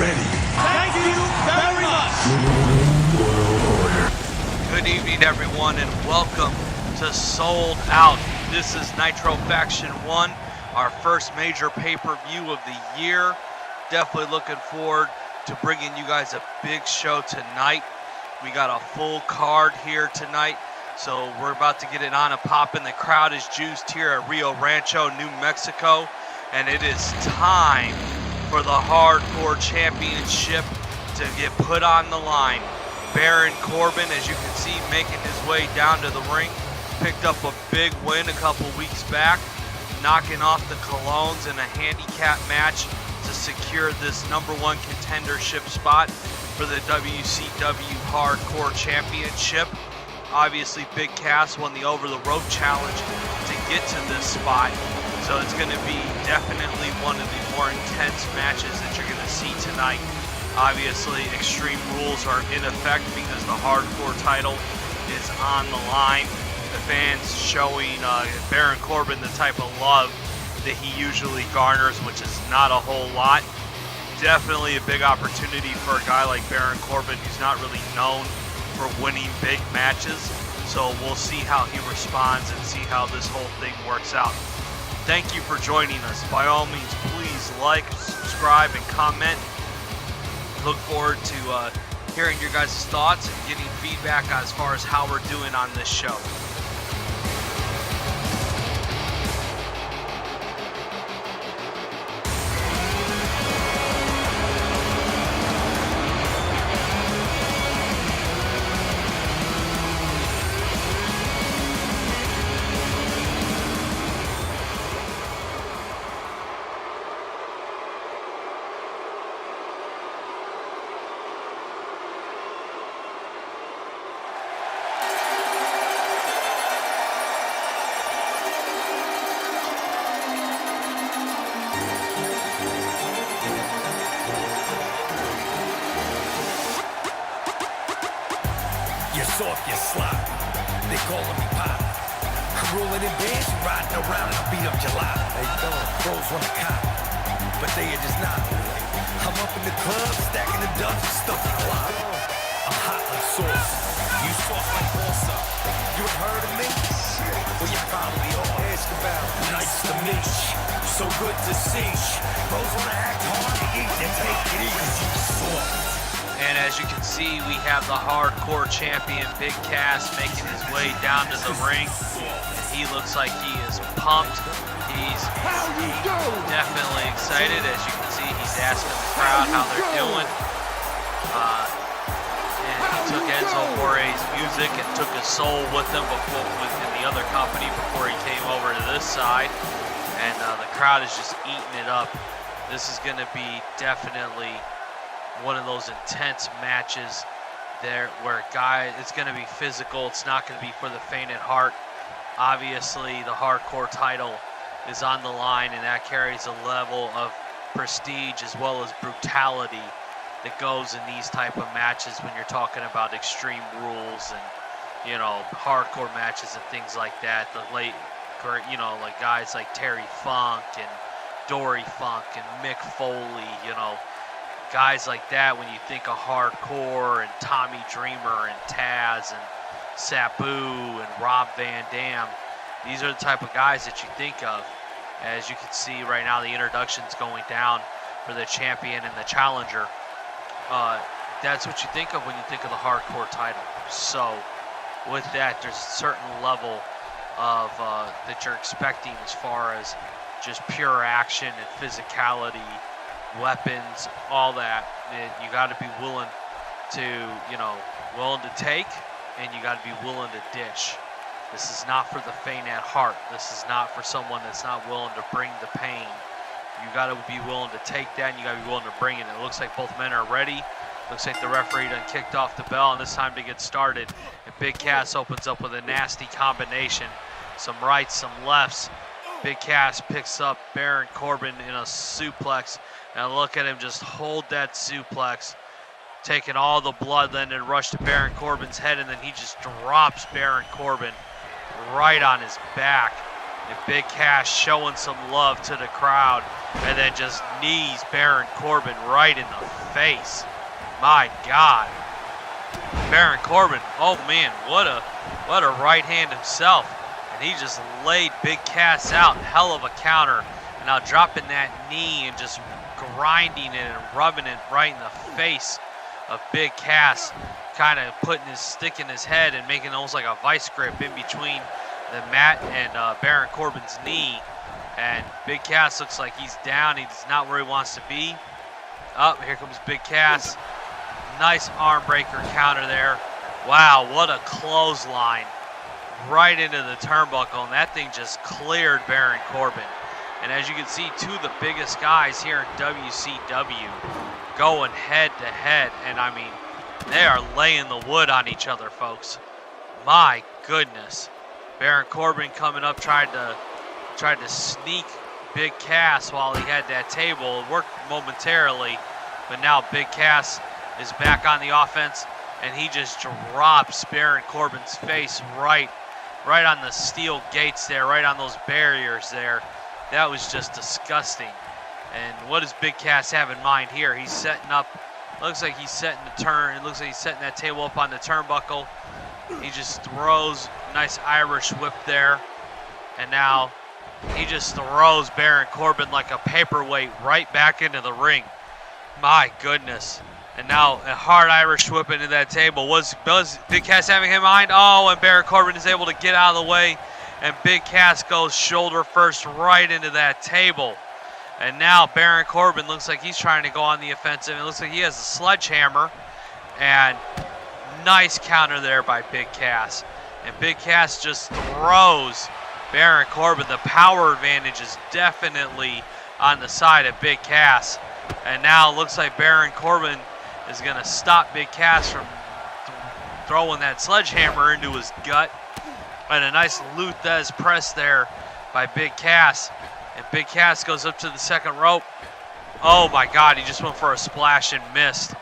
ready. Thank you very much. Good evening, everyone, and welcome to Sold Out. This is Nitro Faction 1, our first major pay-per-view of the year. Definitely looking forward to bringing you guys a big show tonight. We got a full card here tonight, so we're about to get it on and popping. The crowd is juiced here at Rio Rancho, New Mexico, and it is time for the Hardcore Championship to get put on the line. Baron Corbin, as you can see, making his way down to the ring, picked up a big win a couple weeks back, knocking off the Colognes in a handicap match to secure this #1 contendership spot for the WCW Hardcore Championship. Obviously, Big Cass won the Over the Rope Challenge to get to this spot, so it's going to be definitely one of the more intense matches that you're going to see tonight. Obviously, Extreme Rules are in effect because the Hardcore title is on the line. The fans showing Baron Corbin the type of love that he usually garners, which is not a whole lot. Definitely a big opportunity for a guy like Baron Corbin, who's not really known for winning big matches. So we'll see how he responds and see how this whole thing works out. Thank you for joining us. By all means, please like, subscribe, and comment. Look forward to hearing your guys' thoughts and getting feedback as far as how we're doing on this show. You're soft, you're slop. They calling me pop. I'm rolling in bands, riding around, I'll beat up July. Hey, bros wanna cop, but they are just not. I'm up in the club, stacking the dubs and stuff in the lot. I'm hot like sauce. You soft like balsa. You ain't heard of me? Well, you probably are. Ask about. Nice to meet you. So good to see you. Bros wanna act hard to eat, then take it easy. You soft. And as you can see, we have the Hardcore Champion, Big Cass, making his way down to the ring. And he looks like he is pumped. He's definitely excited. As you can see, he's asking the crowd how they're doing. And he took Enzo Amore's music and took his soul with him in the other company before he came over to this side. And the crowd is just eating it up. This is going to be definitely one of those intense matches there where it's going to be physical. It's not going to be for the faint at heart. Obviously, the Hardcore title is on the line, and that carries a level of prestige as well as brutality that goes in these type of matches when you're talking about Extreme Rules and, you know, hardcore matches and things like that. The late, you know, like guys like Terry Funk and Dory Funk and Mick Foley, you know, guys like that. When you think of hardcore and Tommy Dreamer and Taz and Sabu and Rob Van Dam, these are the type of guys that you think of. As you can see right now, the introduction's going down for the champion and the challenger. That's what you think of when you think of the Hardcore title. So with that, there's a certain level of that you're expecting as far as just pure action and physicality, weapons, all that. You got to be willing to, you know, willing to take, and you got to be willing to dish. This is not for the faint at heart. This is not for someone that's not willing to bring the pain. You got to be willing to take that, and you got to be willing to bring it. It looks like both men are ready. Looks like the referee done kicked off the bell, and it's time to get started. And Big Cass opens up with a nasty combination. Some rights, some lefts. Big Cass picks up Baron Corbin in a suplex. And look at him just hold that suplex, taking all the blood, then it rushed to Baron Corbin's head, and then he just drops Baron Corbin right on his back. And Big Cass showing some love to the crowd. And then just knees Baron Corbin right in the face. My God. Baron Corbin, oh man, what a right hand himself. And he just laid Big Cass out. Hell of a counter. And now dropping that knee and just grinding it and rubbing it right in the face of Big Cass. Kind of putting his stick in his head and making almost like a vice grip in between the mat and Baron Corbin's knee. And Big Cass looks like he's down. He's not where he wants to be. Up, here comes Big Cass. Nice arm breaker counter there. Wow, what a clothesline. Right into the turnbuckle, and that thing just cleared Baron Corbin. And as you can see, two of the biggest guys here in WCW going head to head. And I mean, they are laying the wood on each other, folks. My goodness. Baron Corbin coming up, tried to sneak Big Cass while he had that table. It worked momentarily, but now Big Cass is back on the offense, and he just drops Baron Corbin's face right on the steel gates there, right on those barriers there. That was just disgusting. And what does Big Cass have in mind here? He's setting up, looks like he's setting the turn. It looks like he's setting that table up on the turnbuckle. He just throws, nice Irish whip there. And now he just throws Baron Corbin like a paperweight right back into the ring. My goodness. And now a hard Irish whip into that table. Was Big Cass having him in mind? Oh, and Baron Corbin is able to get out of the way. And Big Cass goes shoulder first right into that table. And now Baron Corbin looks like he's trying to go on the offensive. It looks like he has a sledgehammer. And nice counter there by Big Cass. And Big Cass just throws Baron Corbin. The power advantage is definitely on the side of Big Cass. And now it looks like Baron Corbin is going to stop Big Cass from throwing that sledgehammer into his gut. And a nice Luthez press there by Big Cass. And Big Cass goes up to the second rope. Oh my God, he just went for a splash and missed.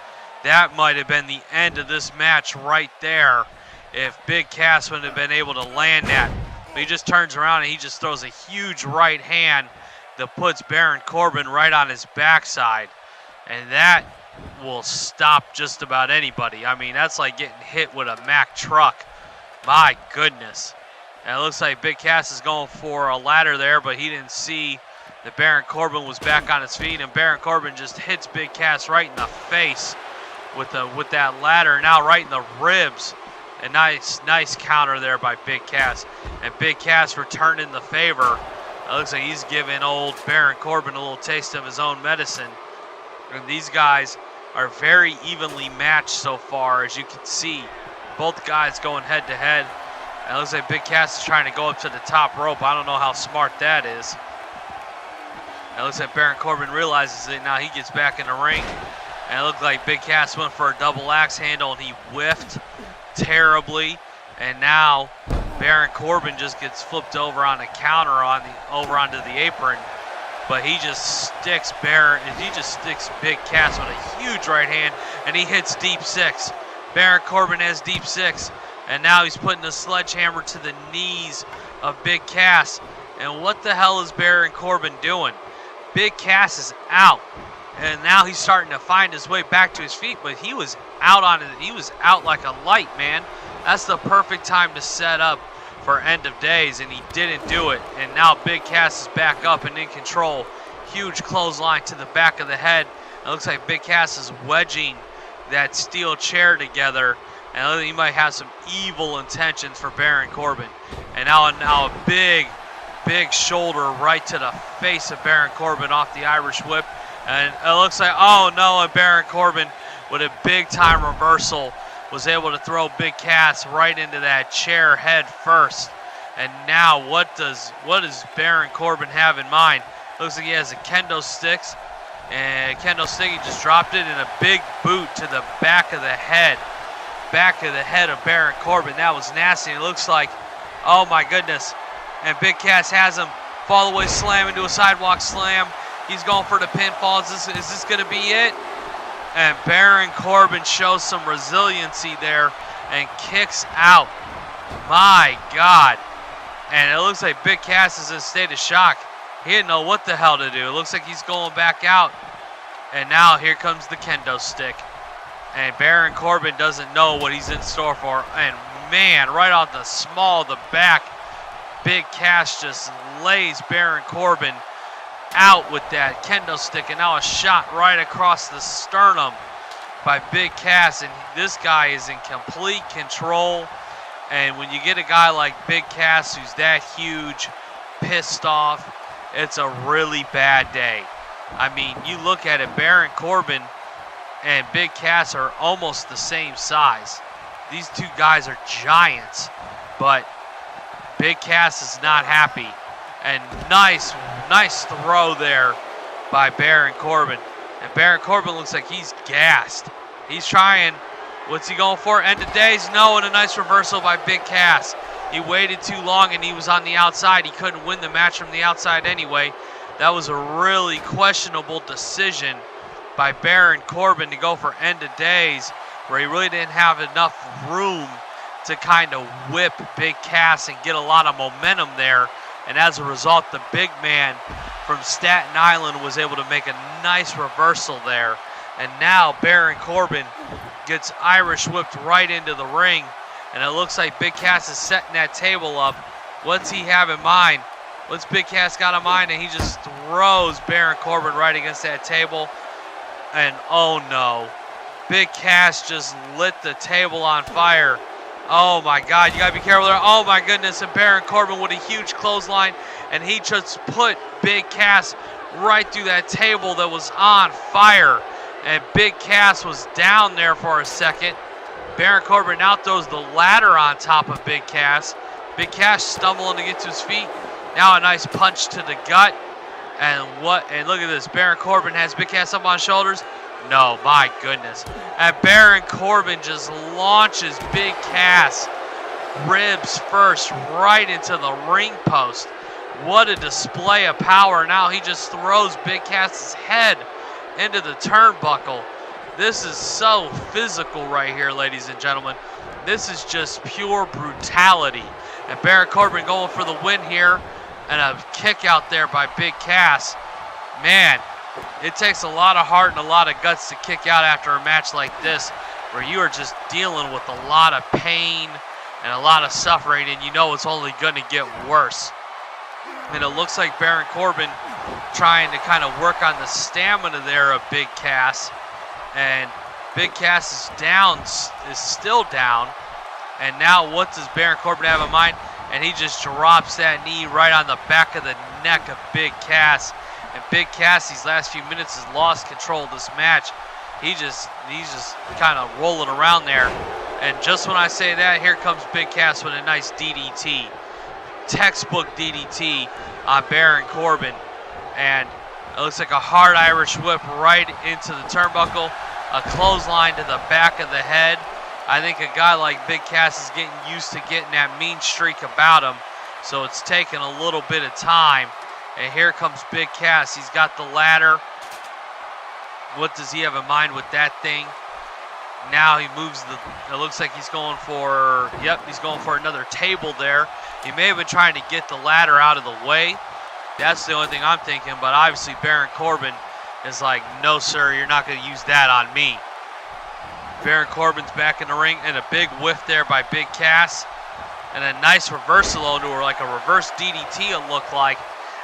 That might have been the end of this match right there if Big Cass wouldn't have been able to land that. But he just turns around and he just throws a huge right hand that puts Baron Corbin right on his backside. And that will stop just about anybody. I mean, that's like getting hit with a Mack truck. My goodness. And it looks like Big Cass is going for a ladder there, but he didn't see that Baron Corbin was back on his feet, and Baron Corbin just hits Big Cass right in the face with that ladder, now right in the ribs. A nice counter there by Big Cass. And Big Cass returning the favor. It looks like he's giving old Baron Corbin a little taste of his own medicine. And these guys are very evenly matched so far, as you can see. Both guys going head to head. And it looks like Big Cass is trying to go up to the top rope. I don't know how smart that is. And it looks like Baron Corbin realizes it. Now he gets back in the ring. And it looked like Big Cass went for a double axe handle and he whiffed terribly. And now Baron Corbin just gets flipped over on a counter over onto the apron. But he just sticks Big Cass with a huge right hand, and he hits deep six. Baron Corbin has deep six, and now he's putting a sledgehammer to the knees of Big Cass. And what the hell is Baron Corbin doing? Big Cass is out, and now he's starting to find his way back to his feet. But he was out he was out like a light, man. That's the perfect time to set up for end of days, and he didn't do it. And now Big Cass is back up and in control. Huge clothesline to the back of the head. It looks like Big Cass is wedging that steel chair together, and he might have some evil intentions for Baron Corbin. And now a big shoulder right to the face of Baron Corbin off the Irish whip. And it looks like, oh no, and Baron Corbin with a big time reversal was able to throw Big Cass right into that chair head first. And now what does Baron Corbin have in mind? Looks like he has a kendo sticks, and kendo stick, he just dropped it, and a big boot to the back of the head of Baron Corbin. That was nasty. It looks like, oh my goodness. And Big Cass has him fall away slam into a sidewalk slam. He's going for the pinfall. Is this going to be it? And Baron Corbin shows some resiliency there and kicks out. My God. And it looks like Big Cass is in a state of shock. He didn't know what the hell to do. It looks like he's going back out. And now here comes the kendo stick. And Baron Corbin doesn't know what he's in store for. And man, right off the small of the back, Big Cass just lays Baron Corbin out with that kendo stick. And now a shot right across the sternum by Big Cass. And this guy is in complete control. And when you get a guy like Big Cass who's that huge, pissed off, it's a really bad day. I mean, you look at it, Baron Corbin and Big Cass are almost the same size. These two guys are giants, but Big Cass is not happy. And nice throw there by Baron Corbin. And Baron Corbin looks like he's gassed. He's trying. What's he going for? End of days? No, and a nice reversal by Big Cass. He waited too long and he was on the outside. He couldn't win the match from the outside anyway. That was a really questionable decision by Baron Corbin to go for end of days, where he really didn't have enough room to kind of whip Big Cass and get a lot of momentum there. And as a result, the big man from Staten Island was able to make a nice reversal there. And now Baron Corbin gets Irish whipped right into the ring. And it looks like Big Cass is setting that table up. What's he have in mind? What's Big Cass got in mind? And he just throws Baron Corbin right against that table. And oh no, Big Cass just lit the table on fire. Oh my God, you gotta be careful there. Oh my goodness, and Baron Corbin with a huge clothesline. And he just put Big Cass right through that table that was on fire. And Big Cass was down there for a second. Baron Corbin now throws the ladder on top of Big Cass. Big Cass stumbling to get to his feet. Now a nice punch to the gut. And look at this. Baron Corbin has Big Cass up on his shoulders. No, my goodness. And Baron Corbin just launches Big Cass ribs first right into the ring post. What a display of power. Now he just throws Big Cass's head into the turnbuckle. This is so physical right here, ladies and gentlemen. This is just pure brutality. And Baron Corbin going for the win here. And a kick out there by Big Cass. Man, it takes a lot of heart and a lot of guts to kick out after a match like this, where you are just dealing with a lot of pain and a lot of suffering, and you know it's only going to get worse. And it looks like Baron Corbin trying to kind of work on the stamina there of Big Cass. And Big Cass is still down. And now what does Baron Corbin have in mind? And he just drops that knee right on the back of the neck of Big Cass. And Big Cass, these last few minutes, has lost control of this match. He's just kind of rolling around there. And just when I say that, here comes Big Cass with a nice DDT. Textbook DDT on Baron Corbin. And it looks like a hard Irish whip right into the turnbuckle. A clothesline to the back of the head. I think a guy like Big Cass is getting used to getting that mean streak about him. So it's taken a little bit of time. And here comes Big Cass. He's got the ladder. What does he have in mind with that thing? Now he moves it looks like he's going for, he's going for another table there. He may have been trying to get the ladder out of the way. That's the only thing I'm thinking. But obviously Baron Corbin is like, no sir, you're not going to use that on me. Baron Corbin's back in the ring, and a big whiff there by Big Cass. And a nice reversal onto her, like a reverse DDT it looked like.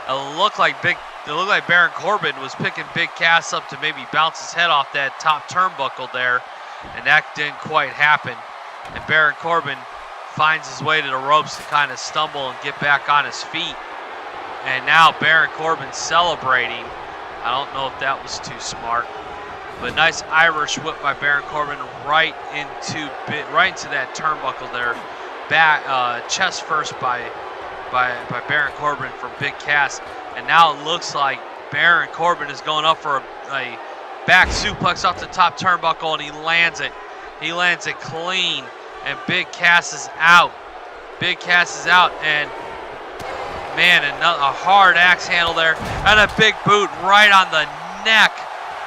It looked like Baron Corbin was picking Big Cass up to maybe bounce his head off that top turnbuckle there. And that didn't quite happen. And Baron Corbin finds his way to the ropes to kind of stumble and get back on his feet. And now Baron Corbin celebrating. I don't know if that was too smart. But nice Irish whip by Baron Corbin right into that turnbuckle there. Back chest first by Baron Corbin from Big Cass. And now it looks like Baron Corbin is going up for a back suplex off the top turnbuckle, and he lands it. He lands it clean, and Big Cass is out. Big Cass is out, and man, a hard axe handle there, and a big boot right on the neck.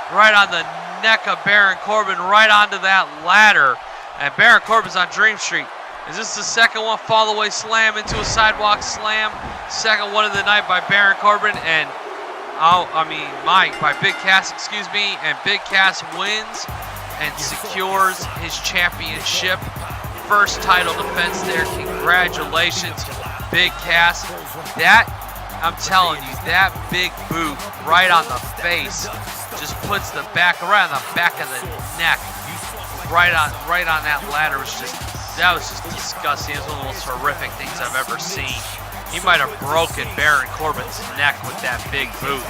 Right on the neck of Baron Corbin, right onto that ladder. And Baron Corbin's on Dream Street. Is this the second one? Fall away slam into a sidewalk slam. Second one of the night by Baron Corbin and by Big Cass, excuse me. And Big Cass wins and secures his championship. First title defense there. Congratulations, Big Cass. That, I'm telling you, that big boot right on the face just puts the back around the back of the neck. Right on that ladder that was just disgusting. It was one of the most horrific things I've ever seen. He might have broken Baron Corbin's neck with that big boot.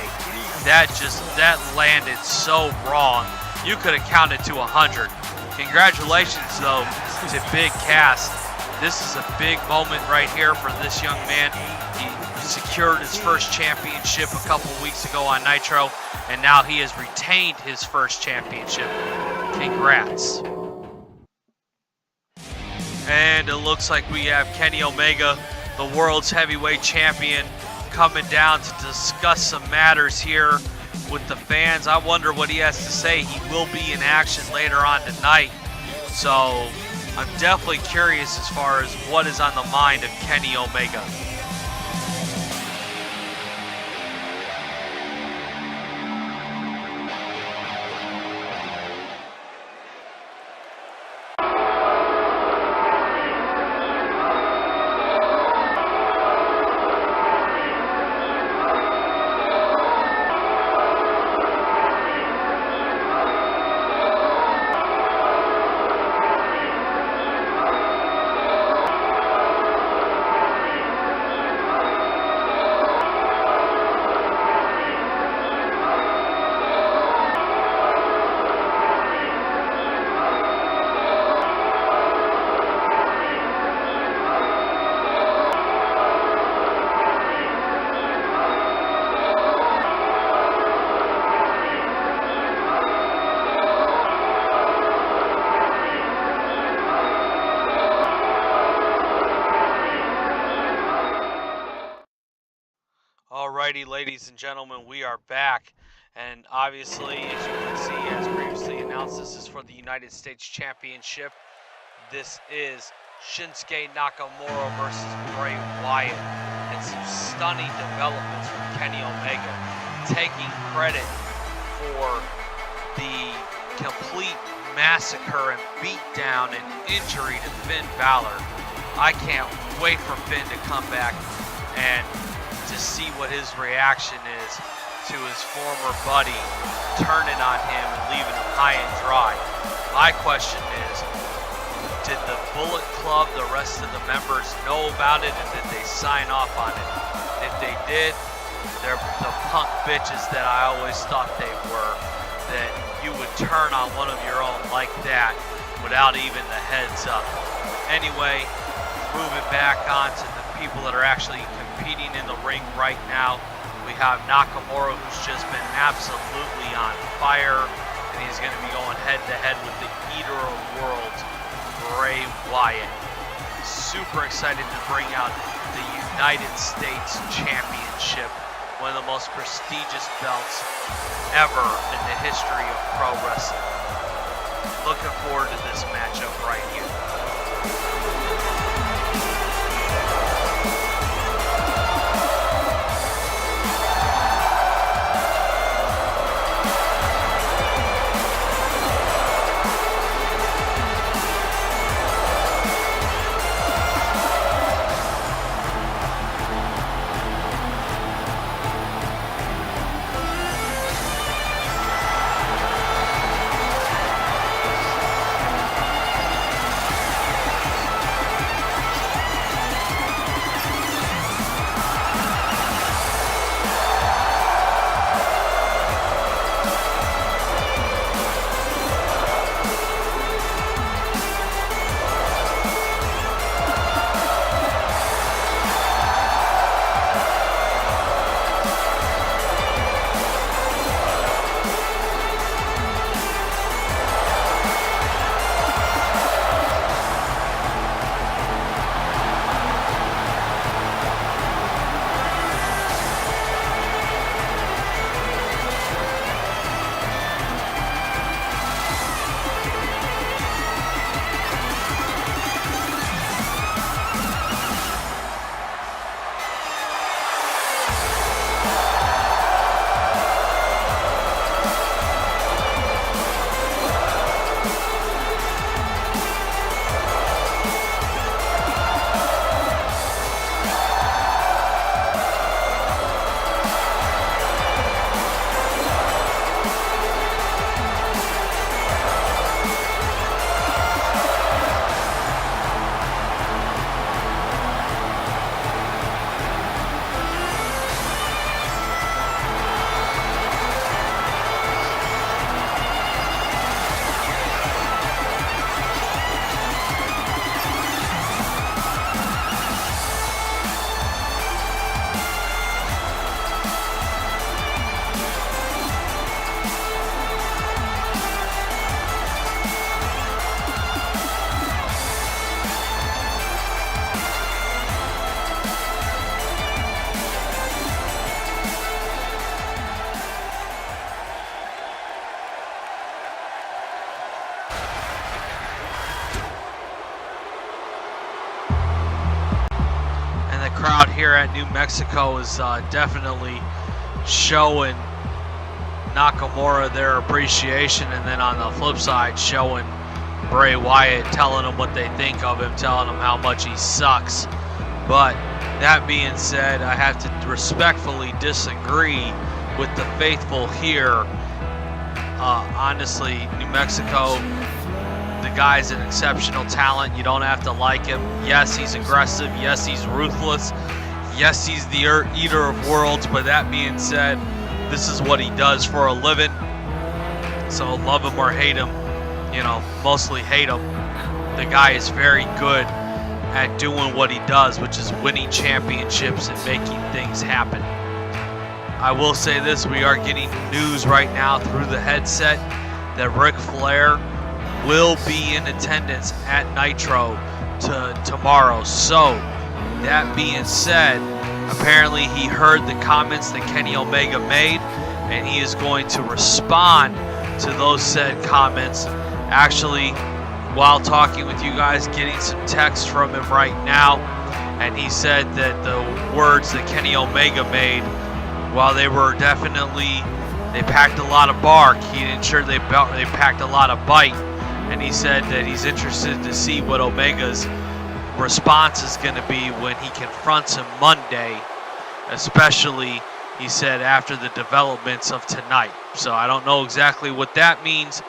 That landed so wrong. You could have counted to 100. Congratulations though to Big Cass. This is a big moment right here for this young man. He secured his first championship a couple weeks ago on Nitro, and now he has retained his first championship. Congrats. And it looks like we have Kenny Omega, the world's heavyweight champion, coming down to discuss some matters here with the fans. I wonder what he has to say. He will be in action later on tonight. So I'm definitely curious as far as what is on the mind of Kenny Omega. Alrighty, ladies and gentlemen, we are back, and obviously, as you can see, as previously announced, this is for the United States Championship. This is Shinsuke Nakamura versus Bray Wyatt, and some stunning developments from Kenny Omega, taking credit for the complete massacre and beatdown and injury to Finn Balor. I can't wait for Finn to come back and to see what his reaction is to his former buddy turning on him and leaving him high and dry. My question is, did the Bullet Club, the rest of the members, know about it, and did they sign off on it? If they did, they're the punk bitches that I always thought they were, that you would turn on one of your own like that without even the heads up. Anyway, moving back on to the people that are actually competing in the ring right now. We have Nakamura, who's just been absolutely on fire, and he's going to be going head to head with the Eater of Worlds, Bray Wyatt. Super excited to bring out the United States Championship, one of the most prestigious belts ever in the history of pro wrestling. Looking forward to this matchup right here. crowd here at New Mexico is definitely showing Nakamura their appreciation, and then on the flip side showing Bray Wyatt, telling him what they think of him, telling him how much he sucks. But that being said, I have to respectfully disagree with the faithful here. Honestly, New Mexico, the guy's an exceptional talent. You don't have to like him. Yes, he's aggressive. Yes, he's ruthless. Yes, he's the eater of worlds. But that being said, this is what he does for a living. So love him or hate him, you know, mostly hate him. The guy is very good at doing what he does, which is winning championships and making things happen. I will say this, we are getting news right now through the headset that Ric Flair will be in attendance at Nitro tomorrow. So, that being said, apparently he heard the comments that Kenny Omega made, and he is going to respond to those said comments. Actually, while talking with you guys, getting some text from him right now, and he said that the words that Kenny Omega made, while they were definitely, they packed a lot of bark, he ensured they packed a lot of bite, and he said that he's interested to see what Omega's response is going to be when he confronts him Monday, especially, he said, after the developments of tonight. So I don't know exactly what that means,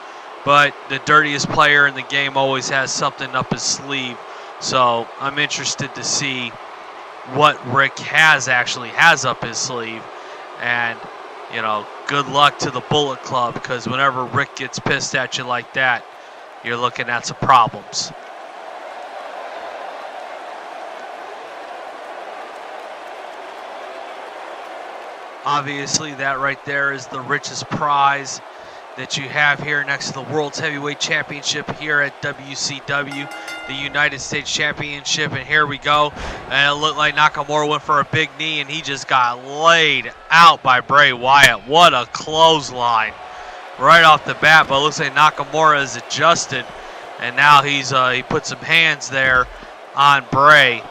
but the dirtiest player in the game always has something up his sleeve. So I'm interested to see what Rick actually has up his sleeve. And, you know, good luck to the Bullet Club, because whenever Rick gets pissed at you like that, you're looking at some problems. Obviously, that right there is the richest prize that you have here next to the World's Heavyweight Championship here at WCW, the United States Championship. And here we go. And it looked like Nakamura went for a big knee, and he just got laid out by Bray Wyatt. What a clothesline right off the bat. But it looks like Nakamura is adjusted, and now he put some hands there on Bray.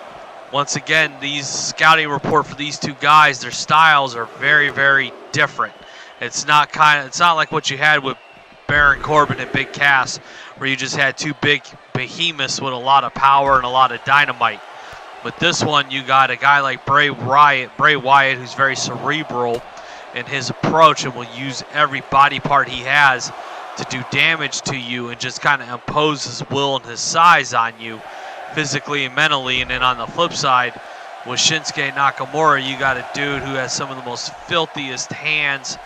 Once again, these scouting report for these two guys, their styles are very, very different. It's not like what you had with Baron Corbin and Big Cass, where you just had two big behemoths with a lot of power and a lot of dynamite. With this one, you got a guy like Bray Wyatt, who's very cerebral in his approach and will use every body part he has to do damage to you and just kind of impose his will and his size on you, physically and mentally. And then on the flip side, with Shinsuke Nakamura, you got a dude who has some of the most filthiest hands,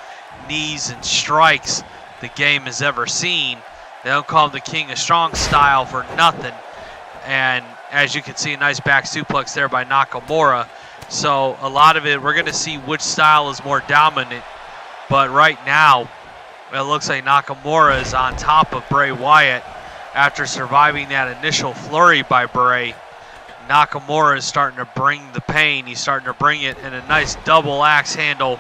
knees, and strikes the game has ever seen. They don't call him the King of Strong Style for nothing. And as you can see, a nice back suplex there by Nakamura. So a lot of it, we're going to see which style is more dominant. But right now, it looks like Nakamura is on top of Bray Wyatt after surviving that initial flurry by Bray. Nakamura is starting to bring the pain. He's starting to bring it in a nice double axe handle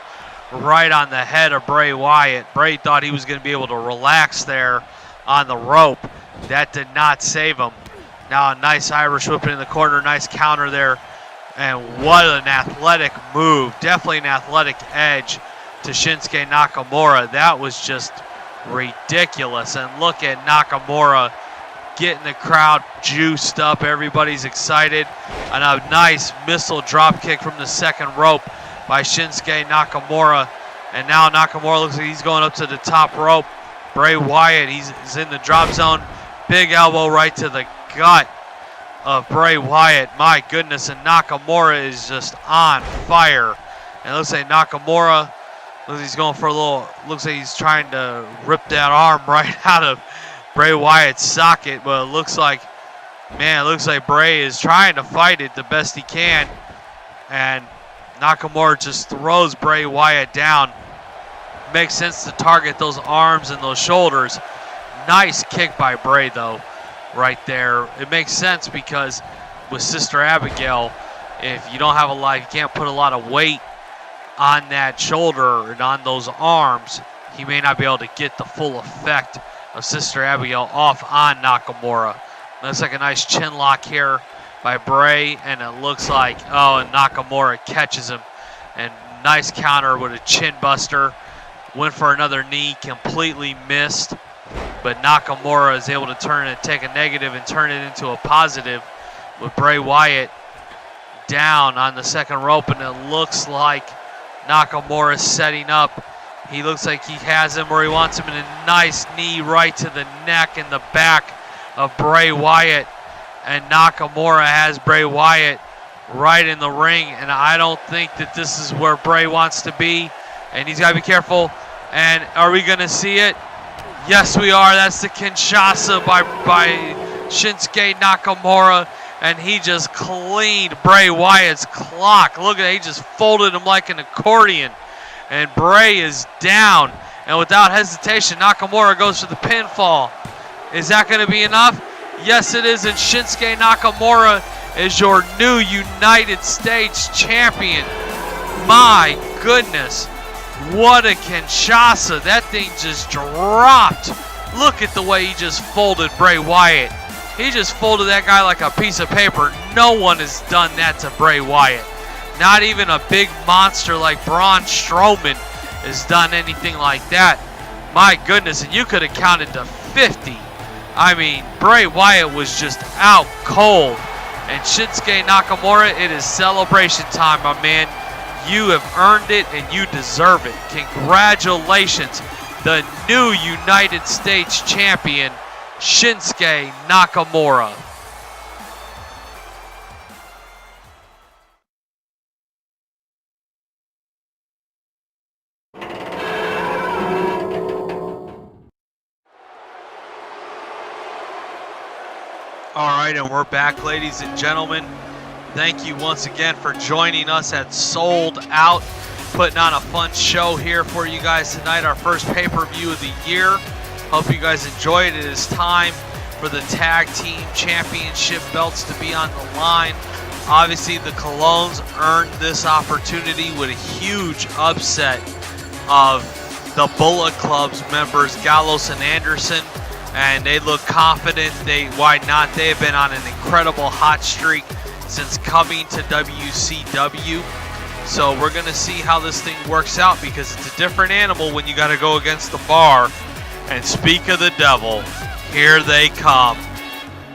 right on the head of Bray Wyatt. Bray thought he was going to be able to relax there on the rope. That did not save him. Now a nice Irish whip in the corner, nice counter there. And what an athletic move. Definitely an athletic edge to Shinsuke Nakamura. That was just ridiculous. And look at Nakamura getting the crowd juiced up. Everybody's excited. And a nice missile drop kick from the second rope by Shinsuke Nakamura. And now Nakamura looks like he's going up to the top rope. Bray Wyatt, he's in the drop zone. Big elbow right to the gut of Bray Wyatt. My goodness, and Nakamura is just on fire. And it looks like Nakamura, looks like he's going for a little, looks like he's trying to rip that arm right out of Bray Wyatt's socket. But it looks like, man, it looks like Bray is trying to fight it the best he can. And Nakamura just throws Bray Wyatt down. Makes sense to target those arms and those shoulders. Nice kick by Bray, though, right there. It makes sense because with Sister Abigail, if you don't have a lot, you can't put a lot of weight on that shoulder and on those arms, he may not be able to get the full effect of Sister Abigail off on Nakamura. Looks like a nice chin lock here by Bray, and it looks like, oh, and Nakamura catches him. And nice counter with a chin buster. Went for another knee, completely missed. But Nakamura is able to turn it, take a negative and turn it into a positive with Bray Wyatt down on the second rope, and it looks like Nakamura is setting up. He looks like he has him where he wants him, in a nice knee right to the neck and the back of Bray Wyatt. And Nakamura has Bray Wyatt right in the ring, and I don't think that this is where Bray wants to be, and he's got to be careful. And are we going to see it? Yes, we are. That's the Kinshasa by Shinsuke Nakamura, and he just cleaned Bray Wyatt's clock. Look at it. He just folded him like an accordion, and Bray is down. And without hesitation, Nakamura goes for the pinfall. Is that going to be enough? Yes, it is, and Shinsuke Nakamura is your new United States champion. My goodness. What a Kinshasa. That thing just dropped. Look at the way he just folded Bray Wyatt. He just folded that guy like a piece of paper. No one has done that to Bray Wyatt. Not even a big monster like Braun Strowman has done anything like that. My goodness, and you could have counted to 50. I mean, Bray Wyatt was just out cold. And Shinsuke Nakamura, it is celebration time, my man. You have earned it and you deserve it. Congratulations, the new United States champion, Shinsuke Nakamura. All right, and we're back, ladies and gentlemen. Thank you once again for joining us at Sold Out, putting on a fun show here for you guys tonight, our first pay-per-view of the year. Hope you guys enjoyed it. It is time for the Tag Team Championship belts to be on the line. Obviously, the Colognes earned this opportunity with a huge upset of the Bullet Club's members, Gallows and Anderson, and they look confident. Why not? They have been on an incredible hot streak since coming to WCW. So we're going to see how this thing works out, because it's a different animal when you got to go against the Bar. And speak of the devil, here they come.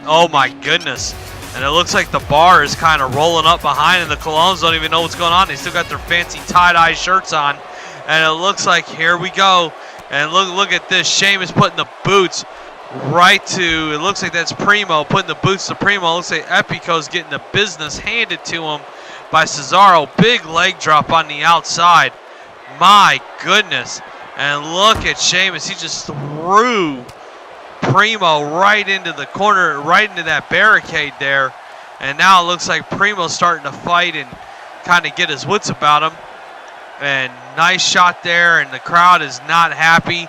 Oh my goodness. And it looks like the Bar is kind of rolling up behind, and the Colognes don't even know what's going on. They still got their fancy tie-dye shirts on. And it looks like, here we go. And look at this. Sheamus putting the boots right to, it looks like that's Primo, putting the boots to Primo. It looks like Epico's getting the business handed to him by Cesaro. Big leg drop on the outside. My goodness. And look at Sheamus. He just threw Primo right into the corner, right into that barricade there. And now it looks like Primo's starting to fight and kind of get his wits about him. And nice shot there, and the crowd is not happy.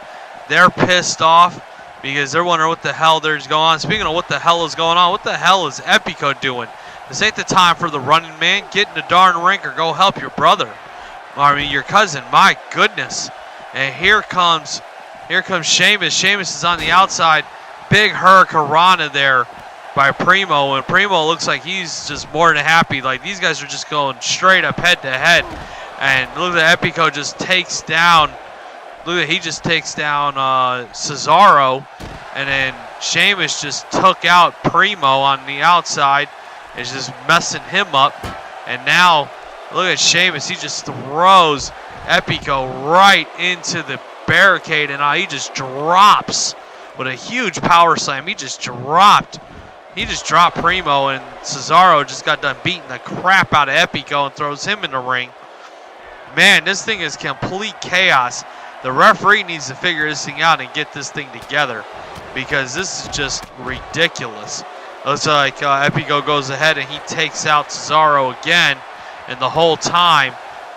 They're pissed off because they're wondering what the hell there's going on. Speaking of what the hell is going on, what the hell is Epico doing? This ain't the time for the running man. Get in the darn ring or go help your brother. I mean, your cousin. My goodness. And here comes Sheamus. Sheamus is on the outside. Big hurricanrana there by Primo. And Primo looks like he's just more than happy. Like, these guys are just going straight up head to head. And look at Epico just takes down. Look at, he just takes down Cesaro. And then Sheamus just took out Primo on the outside. Is just messing him up. And now, look at Sheamus. He just throws Epico right into the barricade. And he just drops with a huge power slam. He just dropped Primo. And Cesaro just got done beating the crap out of Epico and throws him in the ring. Man, this thing is complete chaos. The referee needs to figure this thing out and get this thing together, because this is just ridiculous. Looks like Epico goes ahead and he takes out Cesaro again. And the whole time,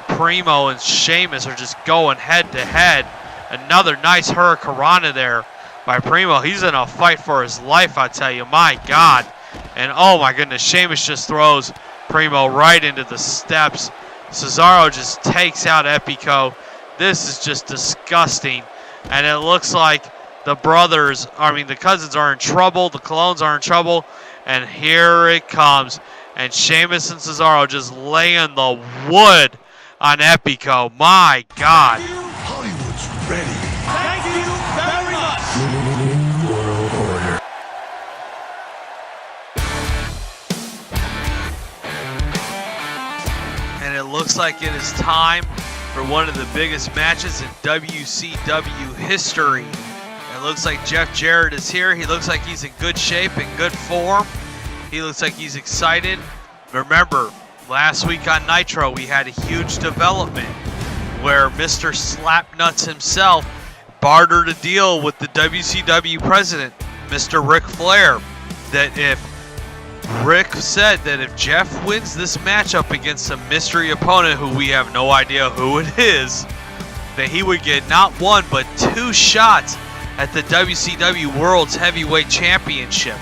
Primo and Sheamus are just going head to head. Another nice hurricanrana there by Primo. He's in a fight for his life, I tell you. My God. And oh my goodness, Sheamus just throws Primo right into the steps. Cesaro just takes out Epico. This is just disgusting. And it looks like the cousins are in trouble. The Colognes are in trouble. And here it comes. And Sheamus and Cesaro just laying the wood on Epico. My God. Hollywood's ready. Thank you very much. New World Order. And it looks like it is time for one of the biggest matches in WCW history. It looks like Jeff Jarrett is here. He looks like he's in good shape, in good form. He looks like he's excited. Remember, last week on Nitro, we had a huge development where Mr. Slapnuts himself bartered a deal with the WCW president, Mr. Ric Flair, that if Rick said that if Jeff wins this matchup against a mystery opponent who we have no idea who it is, that he would get not one but 2 shots at the WCW World's Heavyweight Championship.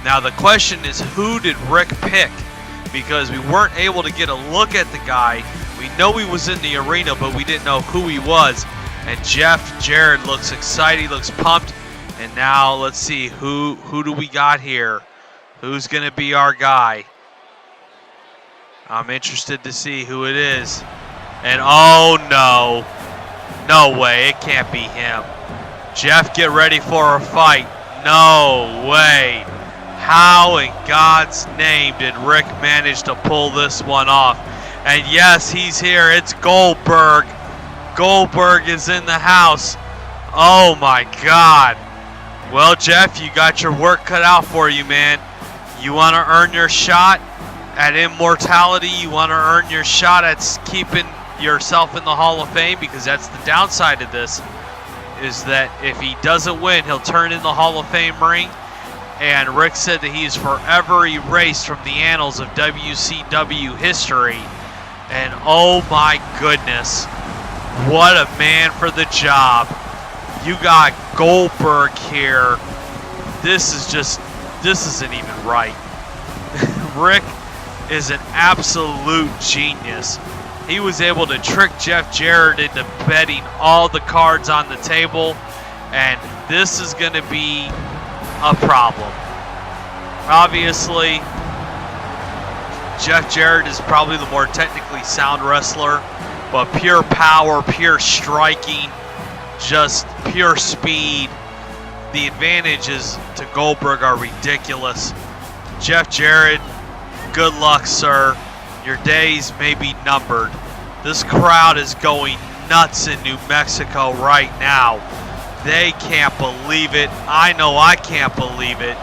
Now the question is, who did Rick pick? Because we weren't able to get a look at the guy. We know he was in the arena, but we didn't know who he was. And Jeff Jarrett looks excited, he looks pumped. And now let's see, who do we got here? Who's going to be our guy? I'm interested to see who it is. And oh no. No way, it can't be him. Jeff, get ready for a fight. No way. How in God's name did Rick manage to pull this one off? And yes, he's here. It's Goldberg. Goldberg is in the house. Oh my God. Well, Jeff, you got your work cut out for you, man. You want to earn your shot at immortality. You want to earn your shot at keeping yourself in the Hall of Fame, because that's the downside of this, is that if he doesn't win, he'll turn in the Hall of Fame ring. And Rick said that he is forever erased from the annals of WCW history. And oh my goodness, what a man for the job. You got Goldberg here. This isn't even right. Rick is an absolute genius. He was able to trick Jeff Jarrett into betting all the cards on the table, and this is going to be a problem. Obviously, Jeff Jarrett is probably the more technically sound wrestler, but pure power, pure striking, just pure speed. The advantages to Goldberg are ridiculous. Jeff Jarrett, good luck, sir. Your days may be numbered. This crowd is going nuts in New Mexico right now. They can't believe it. I know I can't believe it.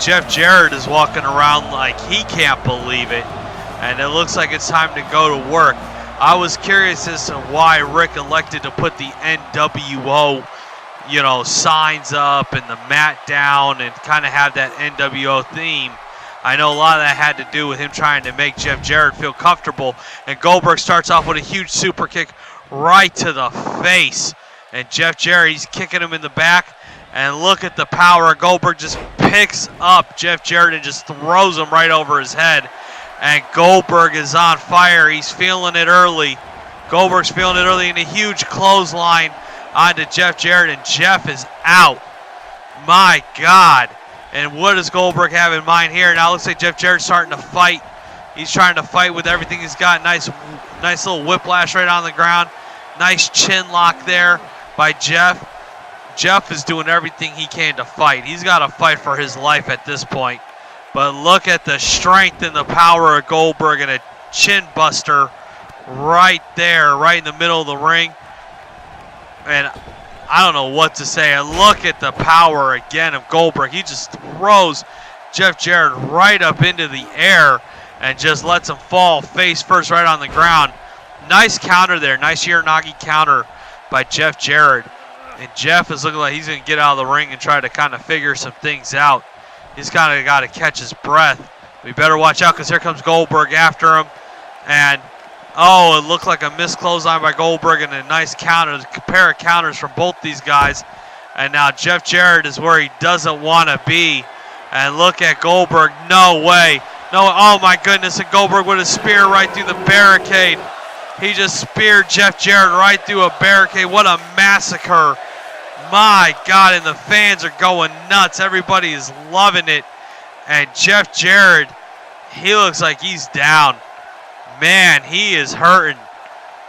Jeff Jarrett is walking around like he can't believe it. And it looks like it's time to go to work. I was curious as to why Rick elected to put the NWO, signs up and the mat down and kind of have that NWO theme. I know a lot of that had to do with him trying to make Jeff Jarrett feel comfortable. And Goldberg starts off with a huge super kick right to the face. And Jeff Jarrett, he's kicking him in the back. And look at the power. Goldberg just picks up Jeff Jarrett and just throws him right over his head. And Goldberg is on fire. He's feeling it early. Goldberg's feeling it early in a huge clothesline onto Jeff Jarrett. And Jeff is out. My God. And what does Goldberg have in mind here? Now it looks like Jeff Jarrett's starting to fight. He's trying to fight with everything he's got. Nice little whiplash right on the ground. Nice chin lock there by Jeff. Jeff is doing everything he can to fight. He's got to fight for his life at this point. But look at the strength and the power of Goldberg, and a chin buster right there, right in the middle of the ring. And I don't know what to say. And look at the power again of Goldberg. He just throws Jeff Jarrett right up into the air and just lets him fall face first right on the ground. Nice counter there. Nice Uranagi counter by Jeff Jarrett. And Jeff is looking like he's going to get out of the ring and try to kind of figure some things out. He's kind of got to catch his breath. We better watch out because here comes Goldberg after him. And, oh, it looked like a missed clothesline by Goldberg and a nice counter, a pair of counters from both these guys. And now Jeff Jarrett is where he doesn't want to be. And look at Goldberg. No way. No, oh, my goodness. And Goldberg with a spear right through the barricade. He just speared Jeff Jarrett right through a barricade. What a massacre. My God, and the fans are going nuts. Everybody is loving it. And Jeff Jarrett, he looks like he's down. Man, he is hurting.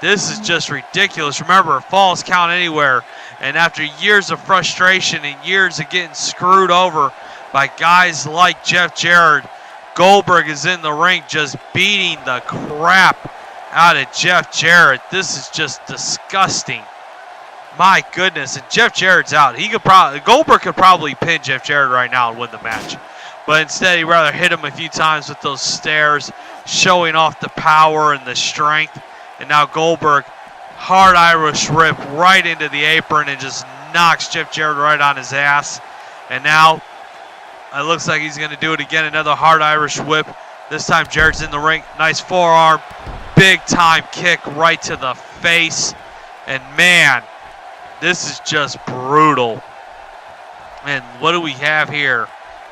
This is just ridiculous. Remember, falls count anywhere. And after years of frustration and years of getting screwed over by guys like Jeff Jarrett, Goldberg is in the ring just beating the crap out of Jeff Jarrett. This is just disgusting. My goodness. And Jeff Jarrett's out. Goldberg could probably pin Jeff Jarrett right now and win the match. But instead, he'd rather hit him a few times with those stairs, showing off the power and the strength. And now Goldberg, hard Irish rip right into the apron and just knocks Jeff Jarrett right on his ass. And now it looks like he's going to do it again. Another hard Irish whip. This time Jarrett's in the ring. Nice forearm. Big time kick right to the face. And man, this is just brutal. And what do we have here?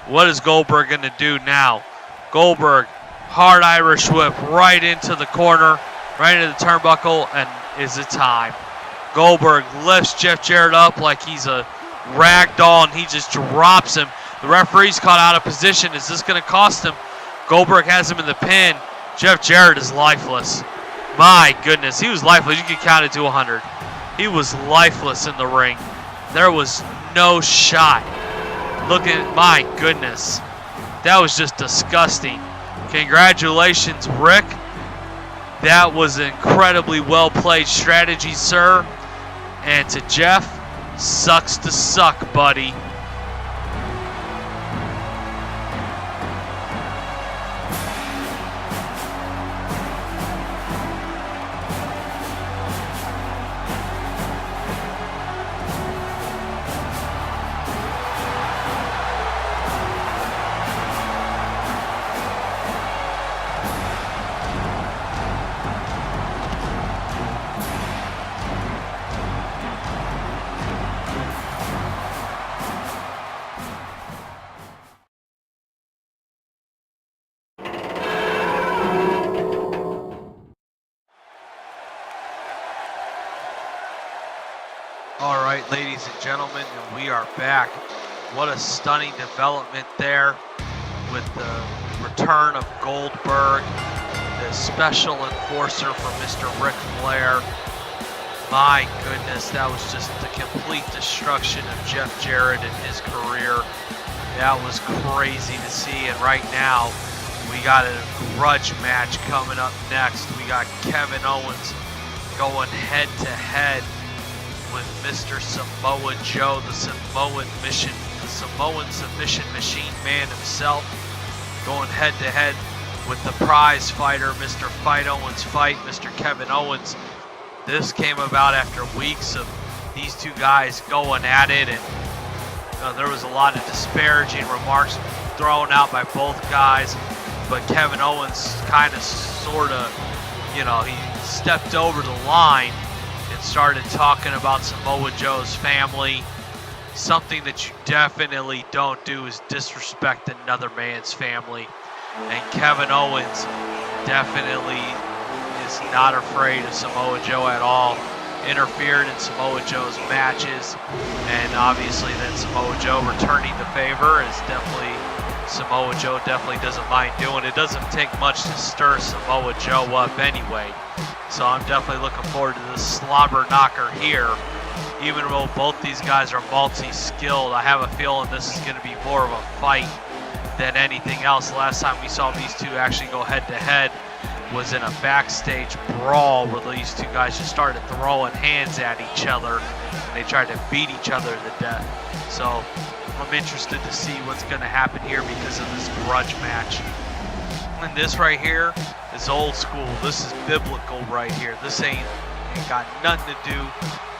What is Goldberg going to do now? Goldberg, hard Irish whip right into the corner, right into the turnbuckle, and is it time? Goldberg lifts Jeff Jarrett up like he's a rag doll, and he just drops him. The referee's caught out of position. Is this going to cost him? Goldberg has him in the pin. Jeff Jarrett is lifeless. My goodness, he was lifeless. You can count it to 100. He was lifeless in the ring. There was no shot. Look at, my goodness. That was just disgusting. Congratulations, Rick. That was incredibly well-played strategy, sir. And to Jeff, sucks to suck, buddy. All right, ladies and gentlemen, and we are back. What a stunning development there with the return of Goldberg, the special enforcer for Mr. Ric Flair. My goodness, that was just the complete destruction of Jeff Jarrett and his career. That was crazy to see, and right now we got a grudge match coming up next. We got Kevin Owens going head-to-head with Mr. Samoa Joe, the Samoan submission machine man himself, going head-to-head with the prize fighter, Mr. Fight Owens Fight, Mr. Kevin Owens. This came about after weeks of these two guys going at it, and there was a lot of disparaging remarks thrown out by both guys, but Kevin Owens kind of, sort of, he stepped over the line and started talking about Samoa Joe's family. Something that you definitely don't do is disrespect another man's family. And Kevin Owens definitely is not afraid of Samoa Joe at all. Interfered in Samoa Joe's matches, and obviously then Samoa Joe returning the favor is definitely, Samoa Joe definitely doesn't mind doing. It doesn't take much to stir Samoa Joe up anyway. So I'm definitely looking forward to this slobber knocker here. Even though both these guys are multi-skilled, I have a feeling this is going to be more of a fight than anything else. Last time we saw these two actually go head-to-head was in a backstage brawl where these two guys just started throwing hands at each other, and they tried to beat each other to death. So I'm interested to see what's going to happen here because of this grudge match. And this right here is old school. This is biblical right here. This ain't got nothing to do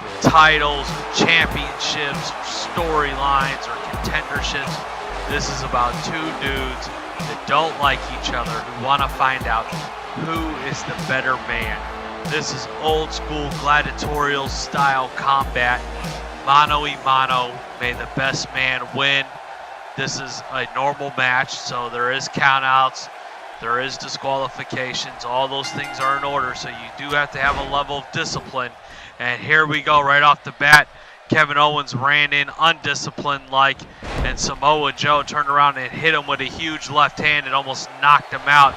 with titles or championships or storylines or contenderships. This is about two dudes that don't like each other, who want to find out who is the better man. This is old school gladiatorial style combat. Mano a mano. May the best man win. This is a normal match, so there is countouts. There is disqualifications. All those things are in order, so you do have to have a level of discipline. And here we go right off the bat. Kevin Owens ran in undisciplined like, and Samoa Joe turned around and hit him with a huge left hand and almost knocked him out.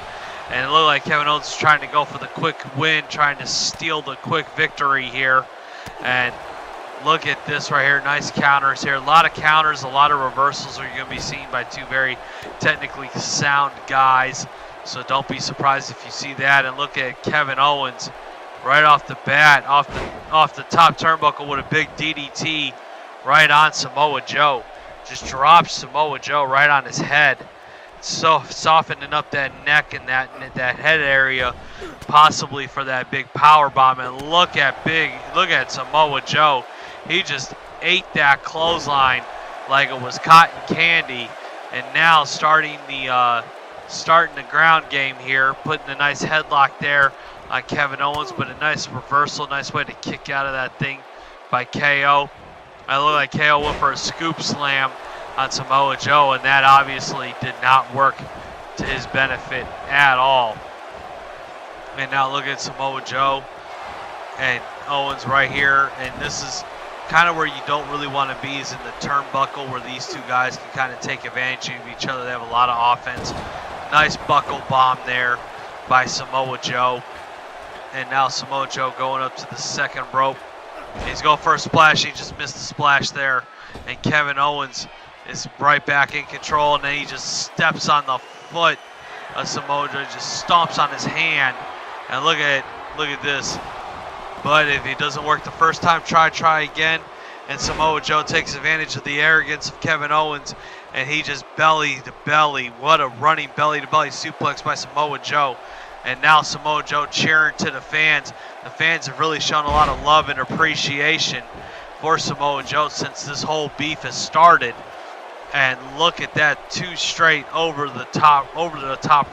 And it looked like Kevin Owens was trying to go for the quick win, trying to steal the quick victory here. And look at this right here, nice counters here. A lot of counters, a lot of reversals are going to be seen by two very technically sound guys. So don't be surprised if you see that. And look at Kevin Owens right off the bat, off the top turnbuckle with a big DDT right on Samoa Joe. Just drops Samoa Joe right on his head. So softening up that neck and that head area, possibly for that big power bomb. And look at Samoa Joe. He just ate that clothesline like it was cotton candy. And now starting the ground game here, putting a nice headlock there on Kevin Owens, but a nice reversal, nice way to kick out of that thing by KO. I look like KO went for a scoop slam on Samoa Joe, and that obviously did not work to his benefit at all. And now look at Samoa Joe and Owens right here, and this is kind of where you don't really want to be, is in the turnbuckle, where these two guys can kind of take advantage of each other. They have a lot of offense. Nice buckle bomb there by Samoa Joe. And now Samoa Joe going up to the second rope. He's going for a splash. He just missed the splash there. And Kevin Owens is right back in control. And then he just steps on the foot of Samoa Joe. Just stomps on his hand. And look at this. But if it doesn't work the first time, try again. And Samoa Joe takes advantage of the arrogance of Kevin Owens. And he just belly to belly. What a running belly to belly suplex by Samoa Joe. And now Samoa Joe cheering to the fans. The fans have really shown a lot of love and appreciation for Samoa Joe since this whole beef has started. And look at that, two straight over the top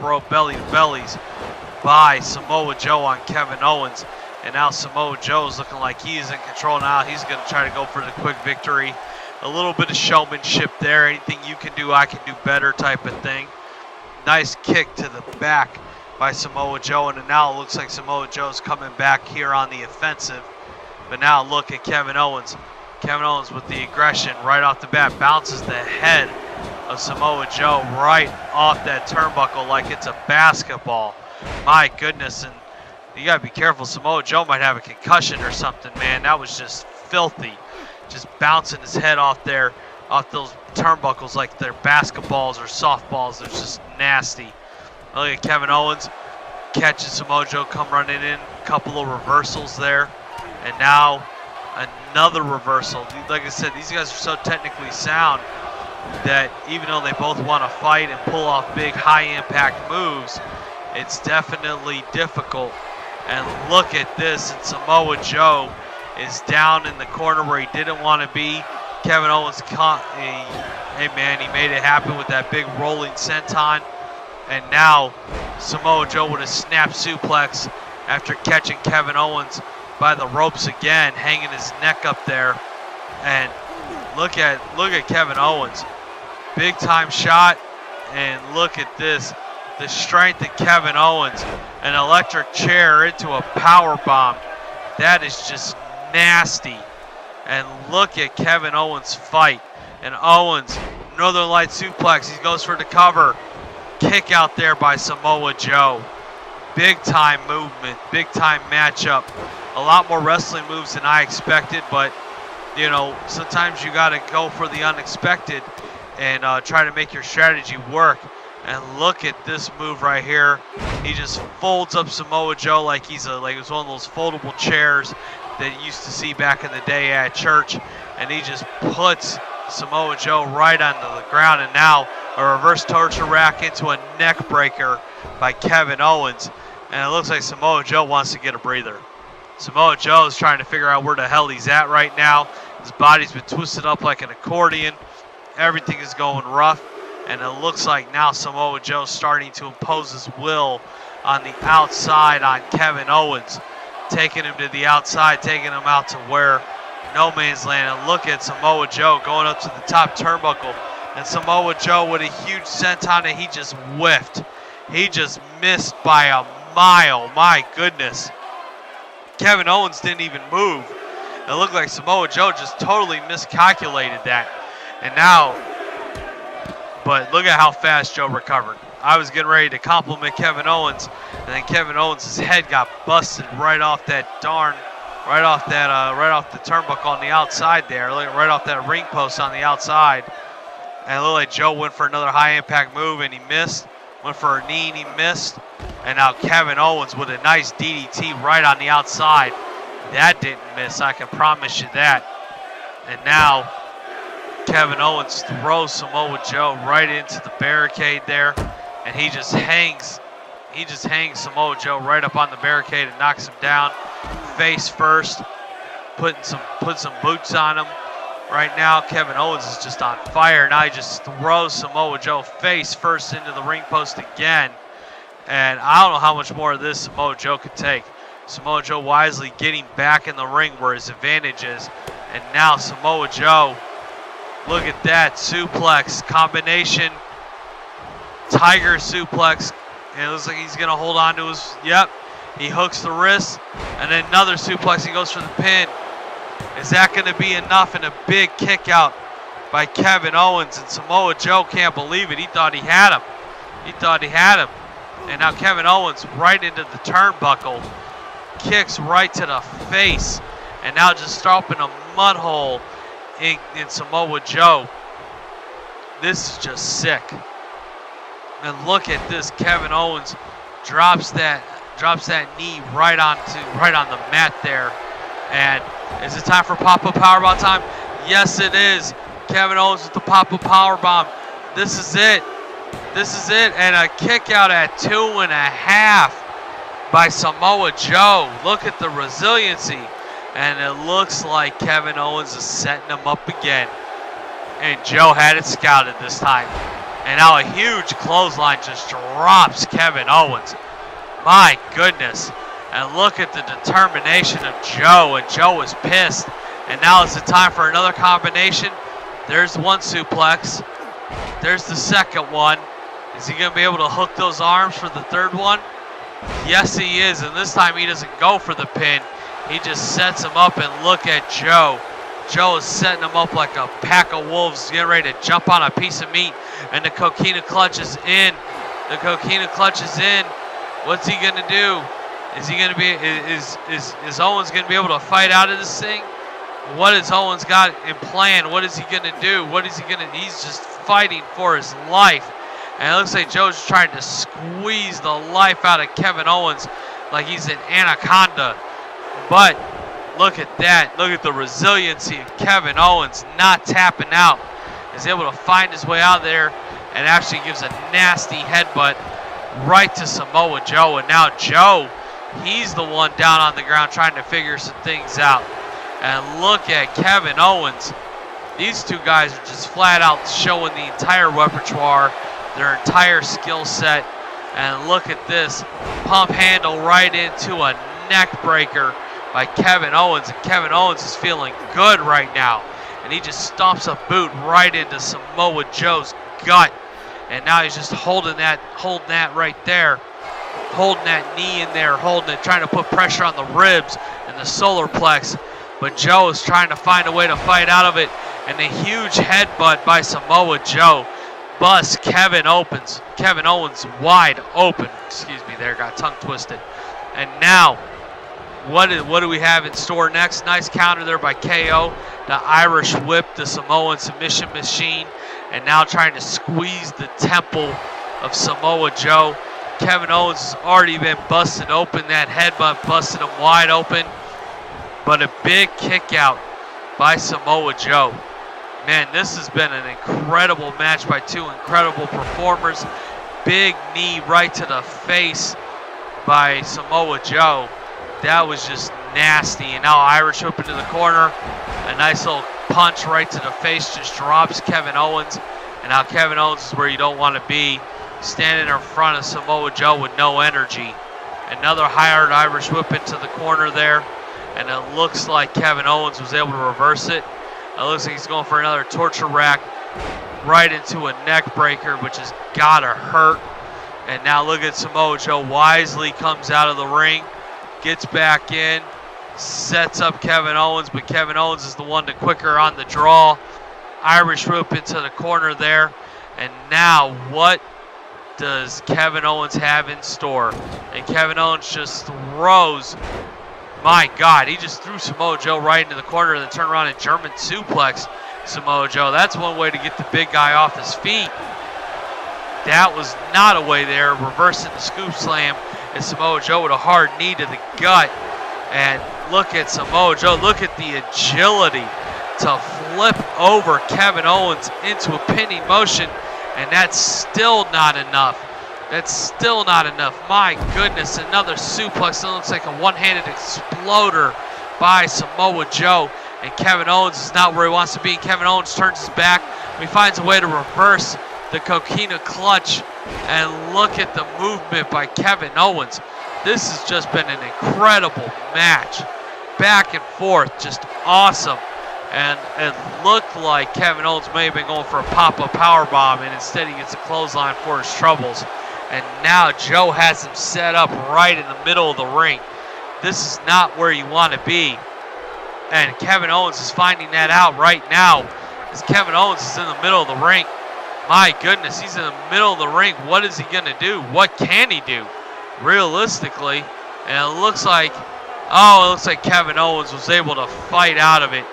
rope belly to bellies by Samoa Joe on Kevin Owens. And now Samoa Joe is looking like he is in control now. He's going to try to go for the quick victory. A little bit of showmanship there. Anything you can do, I can do better type of thing. Nice kick to the back by Samoa Joe. And now it looks like Samoa Joe's coming back here on the offensive. But now look at Kevin Owens. Kevin Owens with the aggression right off the bat. Bounces the head of Samoa Joe right off that turnbuckle like it's a basketball. My goodness. And you got to be careful. Samoa Joe might have a concussion or something, man. That was just filthy. Just bouncing his head off there, off those turnbuckles like they're basketballs or softballs. They're just nasty. Look at Kevin Owens. Catches Samoa Joe, come running in. A couple of reversals there. And now another reversal. Like I said, these guys are so technically sound that even though they both want to fight and pull off big high-impact moves, it's definitely difficult. And look at this, and Samoa Joe is down in the corner where he didn't want to be. Kevin Owens, hey man, he made it happen with that big rolling senton. And now Samoa Joe with a snap suplex after catching Kevin Owens by the ropes again, hanging his neck up there. And look at Kevin Owens. Big time shot, and look at this. The strength of Kevin Owens. An electric chair into a power bomb. That is just nasty. And look at Kevin Owens fight. And Owens, Northern Light suplex. He goes for the cover. Kick out there by Samoa Joe. Big time movement. Big time matchup. A lot more wrestling moves than I expected. But, you know, sometimes you got to go for the unexpected and try to make your strategy work. And look at this move right here. He just folds up Samoa Joe like it was one of those foldable chairs that you used to see back in the day at church. And he just puts Samoa Joe right onto the ground. And now a reverse torture rack into a neck breaker by Kevin Owens. And it looks like Samoa Joe wants to get a breather. Samoa Joe is trying to figure out where the hell he's at right now. His body's been twisted up like an accordion. Everything is going rough. And it looks like now Samoa Joe's starting to impose his will on the outside on Kevin Owens. Taking him to the outside, taking him out to where no man's land. And look at Samoa Joe going up to the top turnbuckle. And Samoa Joe with a huge senton, and he just whiffed. He just missed by a mile. My goodness. Kevin Owens didn't even move. It looked like Samoa Joe just totally miscalculated that. And now, but look at how fast Joe recovered. I was getting ready to compliment Kevin Owens, and then Kevin Owens' head got busted right off the turnbuckle on the outside there, right off that ring post on the outside. And it looked like Joe went for another high impact move and he missed. Went for a knee and he missed. And now Kevin Owens with a nice DDT right on the outside. That didn't miss, I can promise you that. And now Kevin Owens throws Samoa Joe right into the barricade there. And he just hangs Samoa Joe right up on the barricade and knocks him down. Face first, put some boots on him. Right now, Kevin Owens is just on fire. Now he just throws Samoa Joe face first into the ring post again. And I don't know how much more of this Samoa Joe could take. Samoa Joe wisely getting back in the ring where his advantage is. And now Samoa Joe, look at that, suplex, combination, tiger suplex. And it looks like he's gonna hold on to his, yep. He hooks the wrist, and then another suplex, he goes for the pin. Is that going to be enough? And a big kick out by Kevin Owens, and Samoa Joe can't believe it. He thought he had him. And now Kevin Owens right into the turnbuckle, kicks right to the face, and now just stomping a mud hole in Samoa Joe. This is just sick. And look at this, Kevin Owens drops that knee right on the mat there. And is it time for pop-up powerbomb time? Yes, it is. Kevin Owens with the pop-up powerbomb. This is it. And a kick out at 2.5 by Samoa Joe. Look at the resiliency. And it looks like Kevin Owens is setting him up again. And Joe had it scouted this time. And now a huge clothesline just drops Kevin Owens. My goodness. And look at the determination of Joe. And Joe is pissed. And now it's the time for another combination. There's one suplex. There's the second one. Is he going to be able to hook those arms for the third one? Yes, he is. And this time he doesn't go for the pin. He just sets him up. And look at Joe. Joe is setting him up like a pack of wolves getting ready to jump on a piece of meat. And the coquina clutch is in. What's he going to do? Is Owens going to be able to fight out of this thing? What has Owens got in plan? What is he going to do? He's just fighting for his life. And it looks like Joe's trying to squeeze the life out of Kevin Owens like he's an anaconda. But look at that. Look at the resiliency of Kevin Owens not tapping out. Is able to find his way out there and actually gives a nasty headbutt right to Samoa Joe. And now Joe, he's the one down on the ground trying to figure some things out. And look at Kevin Owens. These two guys are just flat out showing the entire repertoire, their entire skill set. And look at this pump handle right into a neck breaker by Kevin Owens. And Kevin Owens is feeling good right now. And he just stomps a boot right into Samoa Joe's gut. And now he's just holding that right there. Holding that knee in there, holding it, trying to put pressure on the ribs and the solar plex. But Joe is trying to find a way to fight out of it. And a huge headbutt by Samoa Joe busts Kevin Owens wide open. Excuse me there, got tongue twisted. And now, what do we have in store next? Nice counter there by KO. The Irish whip, the Samoan submission machine. And now trying to squeeze the temple of Samoa Joe. Kevin Owens has already been busted open. That headbutt busted him wide open. But a big kick out by Samoa Joe. Man, this has been an incredible match by two incredible performers. Big knee right to the face by Samoa Joe. That was just nasty. And now Irish whip into the corner. A nice little punch right to the face just drops Kevin Owens. And now Kevin Owens is where you don't want to be, standing in front of Samoa Joe with no energy. Another hard Irish whip into the corner there. And it looks like Kevin Owens was able to reverse it. It looks like he's going for another torture rack right into a neck breaker, which has got to hurt. And now look at Samoa Joe wisely comes out of the ring, gets back in, sets up Kevin Owens, but Kevin Owens is the one to quicker on the draw. Irish whip into the corner there. And now what does Kevin Owens have in store? And Kevin Owens just throws, my God, he just threw Samoa Joe right into the corner and then turned around and German suplex Samoa Joe. That's one way to get the big guy off his feet. That was not a way there. Reversing the scoop slam and Samoa Joe with a hard knee to the gut. And look at Samoa Joe. Look at the agility to flip over Kevin Owens into a pinning motion. And that's still not enough. That's still not enough. My goodness, another suplex. It looks like a one-handed exploder by Samoa Joe. And Kevin Owens is not where he wants to be. Kevin Owens turns his back. He finds a way to reverse the coquina clutch. And look at the movement by Kevin Owens. This has just been an incredible match. Back and forth, just awesome. And it looked like Kevin Owens may have been going for a pop-up powerbomb, and instead he gets a clothesline for his troubles. And now Joe has him set up right in the middle of the ring. This is not where you want to be. And Kevin Owens is finding that out right now as Kevin Owens is in the middle of the ring. My goodness, he's in the middle of the ring. What is he going to do? What can he do? Realistically, and it looks like Kevin Owens was able to fight out of it.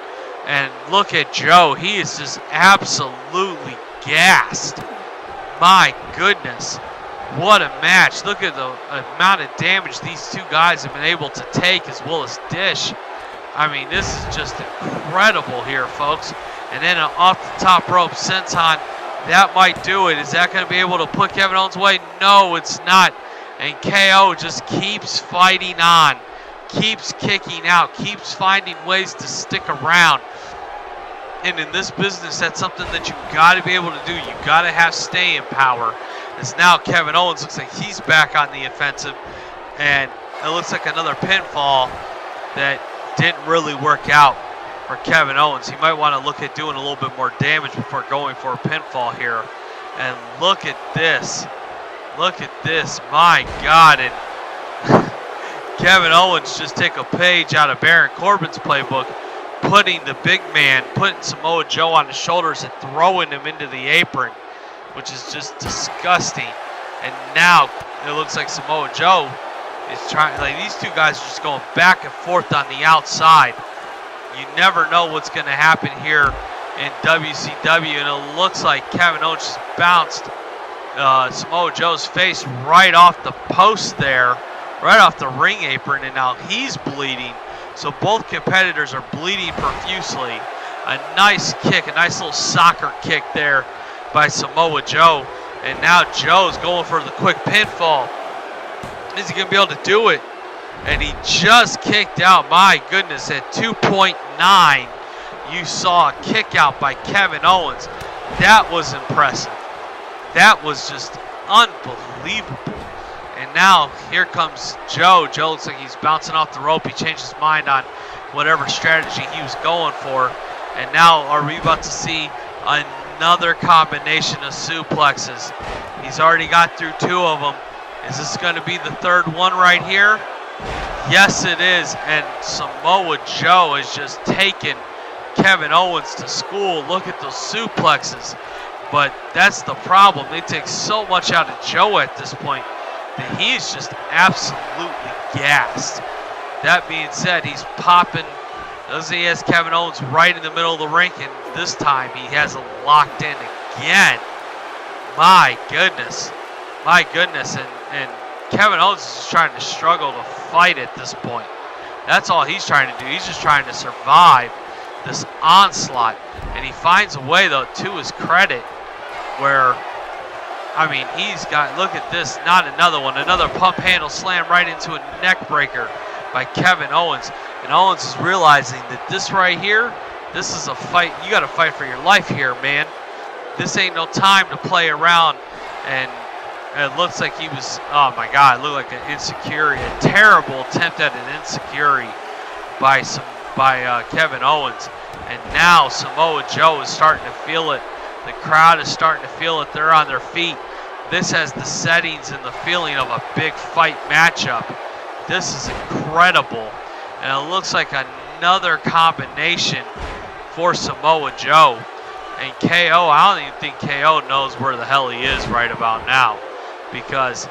And look at Joe. He is just absolutely gassed. My goodness. What a match. Look at the amount of damage these two guys have been able to take, as well as dish. I mean, this is just incredible here, folks. And then an off the top rope senton. That might do it. Is that going to be able to put Kevin Owens away? No, it's not. And KO just keeps fighting on. Keeps kicking out, keeps finding ways to stick around. And in this business, that's something that you got to be able to do. You got to have staying power. As now Kevin Owens looks like he's back on the offensive. And it looks like another pinfall that didn't really work out for Kevin Owens. He might want to look at doing a little bit more damage before going for a pinfall here. And look at this. Look at this. My God. And Kevin Owens just take a page out of Baron Corbin's playbook, putting the big man, putting Samoa Joe on his shoulders and throwing him into the apron, which is just disgusting. And now it looks like Samoa Joe is trying, like these two guys are just going back and forth on the outside. You never know what's going to happen here in WCW, and it looks like Kevin Owens just bounced Samoa Joe's face right off the post there. Right off the ring apron, and now he's bleeding. So both competitors are bleeding profusely. A nice kick, a nice little soccer kick there by Samoa Joe. And now Joe's going for the quick pinfall. Is he going to be able to do it? And he just kicked out. My goodness, at 2.9, you saw a kick out by Kevin Owens. That was impressive. That was just unbelievable. And now here comes Joe. Joe looks like he's bouncing off the rope. He changed his mind on whatever strategy he was going for. And now are we about to see another combination of suplexes? He's already got through two of them. Is this going to be the third one right here? Yes, it is. And Samoa Joe has just taken Kevin Owens to school. Look at those suplexes. But that's the problem. They take so much out of Joe at this point that he is just absolutely gassed. That being said, he's popping. He has Kevin Owens right in the middle of the ring, and this time he has it locked in again. My goodness. My goodness. And Kevin Owens is just trying to struggle to fight at this point. That's all he's trying to do. He's just trying to survive this onslaught. And he finds a way, though, to his credit, where, I mean, he's got, look at this, not another one. Another pump handle slam right into a neck breaker by Kevin Owens. And Owens is realizing that this right here, this is a fight. You got to fight for your life here, man. This ain't no time to play around. And it looks like he was, oh my God, it looked like an insecurity, a terrible attempt at an insecurity by Kevin Owens. And now Samoa Joe is starting to feel it. The crowd is starting to feel it. They're on their feet. This has the settings and the feeling of a big fight matchup. This is incredible. And it looks like another combination for Samoa Joe. And KO, I don't even think KO knows where the hell he is right about now, because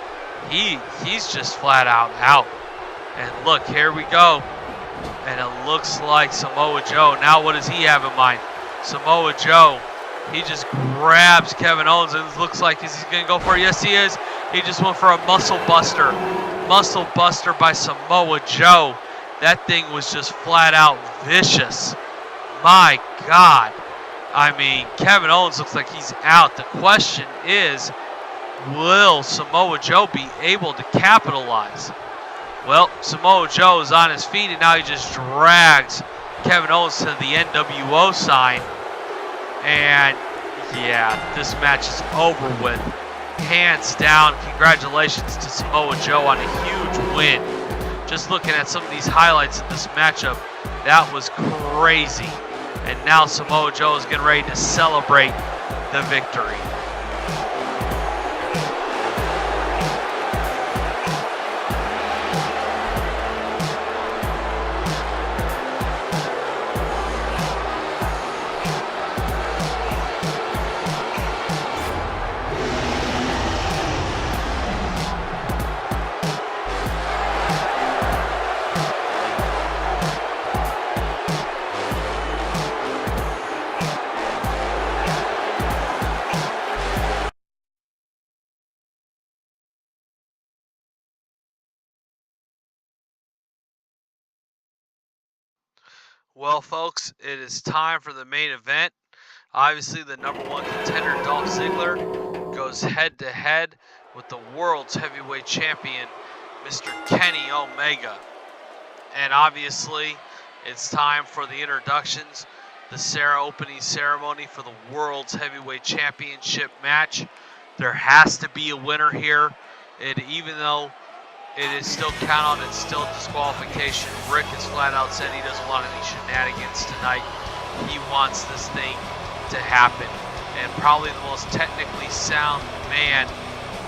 he's just flat out. And look, here we go. And it looks like Samoa Joe. Now what does he have in mind? Samoa Joe, he just grabs Kevin Owens, and it looks like he's going to go for it. Yes, he is. He just went for a muscle buster. Muscle buster by Samoa Joe. That thing was just flat out vicious. My God. I mean, Kevin Owens looks like he's out. The question is, will Samoa Joe be able to capitalize? Well, Samoa Joe is on his feet, and now he just drags Kevin Owens to the NWO sign. And yeah, this match is over with. Hands down, congratulations to Samoa Joe on a huge win. Just looking at some of these highlights in this matchup, that was crazy. And now Samoa Joe is getting ready to celebrate the victory. Well, folks, it is time for the main event. Obviously, the #1 contender, Dolph Ziggler, goes head-to-head with the world's heavyweight champion, Mr. Kenny Omega. And obviously, it's time for the introductions, the opening ceremony for the world's heavyweight championship match. There has to be a winner here. Even though it is still count on, it's still disqualification. Rick has flat out said he doesn't want any shenanigans tonight. He wants this thing to happen. And probably the most technically sound man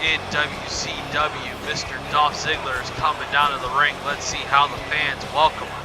in WCW, Mr. Dolph Ziggler, is coming down to the ring. Let's see how the fans welcome him.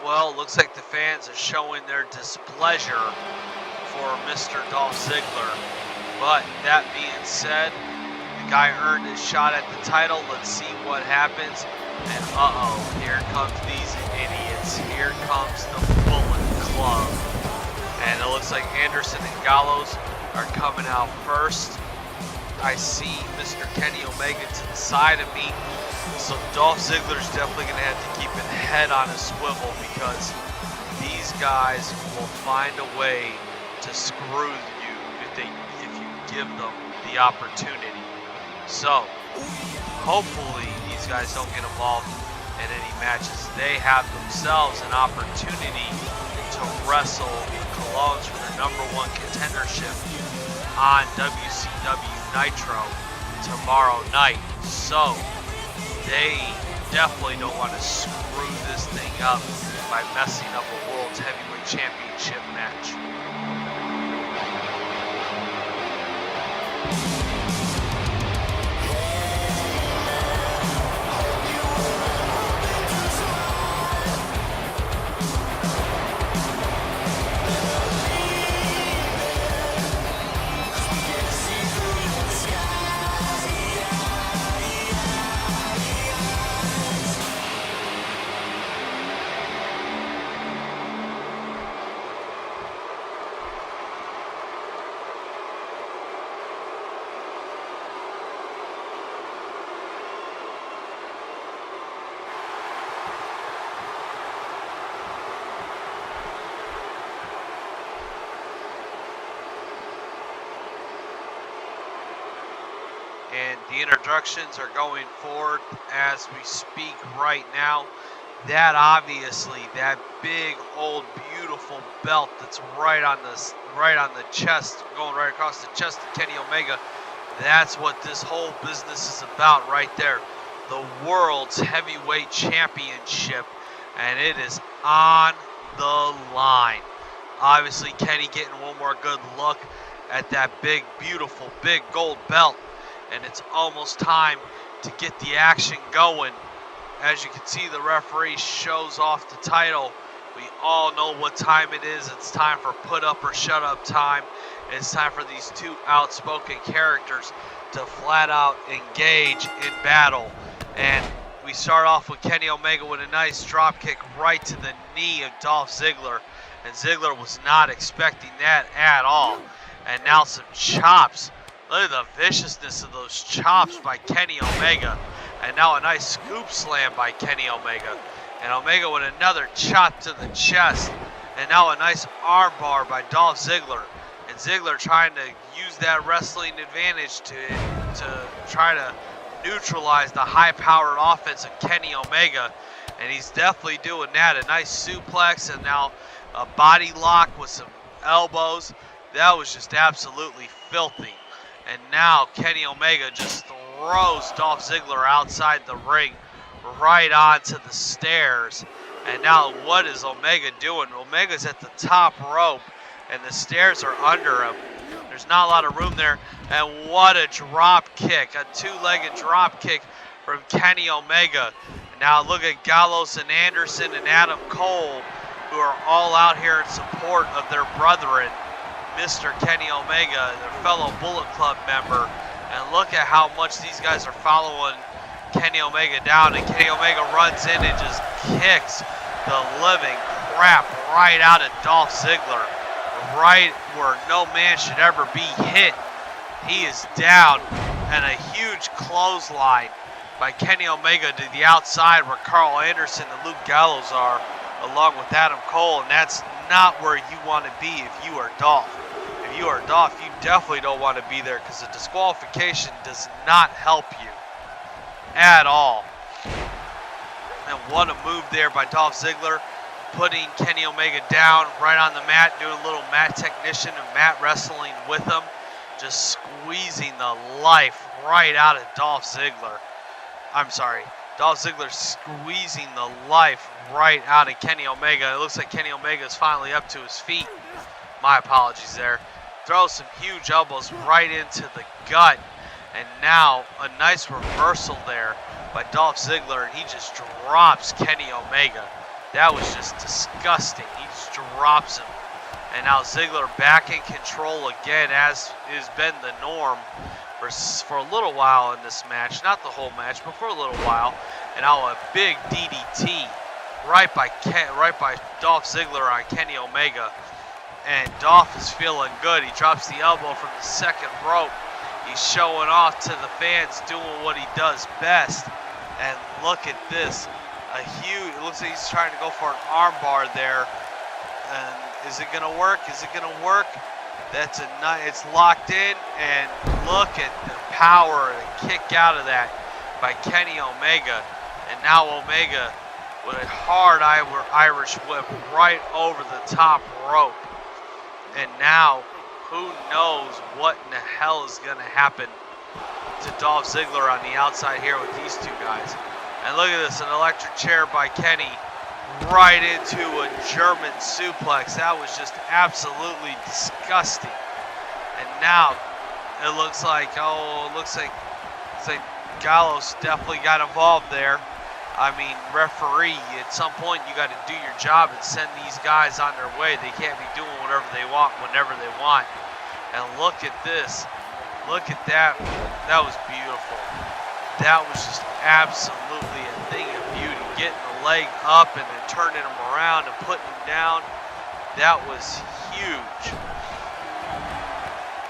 Well, it looks like the fans are showing their displeasure for Mr. Dolph Ziggler. But that being said, the guy earned his shot at the title. Let's see what happens. And here comes these idiots. Here comes the Bullet Club. And it looks like Anderson and Gallows are coming out first. I see Mr. Kenny Omega to the side of me. So Dolph Ziggler's definitely going to have to keep his head on a swivel, because these guys will find a way to screw you if you give them the opportunity. So hopefully these guys don't get involved in any matches. They have themselves an opportunity to wrestle Colognes for the #1 contendership on WCW Nitro tomorrow night. So they definitely don't want to screw this thing up by messing up a World's Heavyweight Championship match. and the introductions are going forward as we speak right now. That obviously, that big old beautiful belt that's right on the chest, going right across the chest of Kenny Omega. That's what this whole business is about right there. The world's heavyweight championship, and it is on the line. Obviously, Kenny getting one more good look at that big, beautiful, big gold belt, and it's almost time to get the action going. As you can see, the referee shows off the title. We all know what time it is. It's time for put up or shut up time. It's time for these two outspoken characters to flat out engage in battle. And we start off with Kenny Omega with a nice drop kick right to the knee of Dolph Ziggler. And Ziggler was not expecting that at all. And now some chops. Look at the viciousness of those chops by Kenny Omega. And now a nice scoop slam by Kenny Omega. And Omega with another chop to the chest. And now a nice arm bar by Dolph Ziggler. And Ziggler trying to use that wrestling advantage to try to neutralize the high-powered offense of Kenny Omega. And he's definitely doing that. A nice suplex and now a body lock with some elbows. That was just absolutely filthy. And now Kenny Omega just throws Dolph Ziggler outside the ring right onto the stairs. And now what is Omega doing? Omega's at the top rope and the stairs are under him. There's not a lot of room there. And what a drop kick, a two-legged drop kick from Kenny Omega. Now look at Gallows and Anderson and Adam Cole, who are all out here in support of their brethren, Mr. Kenny Omega, their fellow Bullet Club member. And look at how much these guys are following Kenny Omega down. And Kenny Omega runs in and just kicks the living crap right out of Dolph Ziggler. Right where no man should ever be hit. He is down. And a huge clothesline by Kenny Omega to the outside where Carl Anderson and Luke Gallows are, along with Adam Cole. And that's not where you want to be if you are Dolph. If you are Dolph, you definitely don't want to be there because the disqualification does not help you at all. And what a move there by Dolph Ziggler, putting Kenny Omega down right on the mat, doing a little mat technician and mat wrestling with him, just squeezing the life right out of Dolph Ziggler. I'm sorry, Dolph Ziggler squeezing the life right out of Kenny Omega. It looks like Kenny Omega is finally up to his feet. My apologies there. Throws some huge elbows right into the gut. And now a nice reversal there by Dolph Ziggler, and he just drops Kenny Omega. That was just disgusting. He just drops him. And now Ziggler back in control again, as has been the norm for a little while in this match. Not the whole match, but for a little while. And now a big DDT right by Dolph Ziggler on Kenny Omega. And Dolph is feeling good. He drops the elbow from the second rope. He's showing off to the fans, doing what he does best. And look at this. It looks like he's trying to go for an arm bar there. And is it going to work? Is it going to work? It's locked in. And look at the power and kick out of that by Kenny Omega. And now Omega with a hard Irish whip right over the top rope. And now, who knows what in the hell is going to happen to Dolph Ziggler on the outside here with these two guys. And look at this, an electric chair by Kenny right into a German suplex. That was just absolutely disgusting. And now, it looks like Gallows definitely got involved there. I mean, referee, at some point you got to do your job and send these guys on their way. They can't be doing whatever they want whenever they want. And look at this. Look at that. That was beautiful. That was just absolutely a thing of beauty. Getting the leg up and then turning him around and putting him down. That was huge.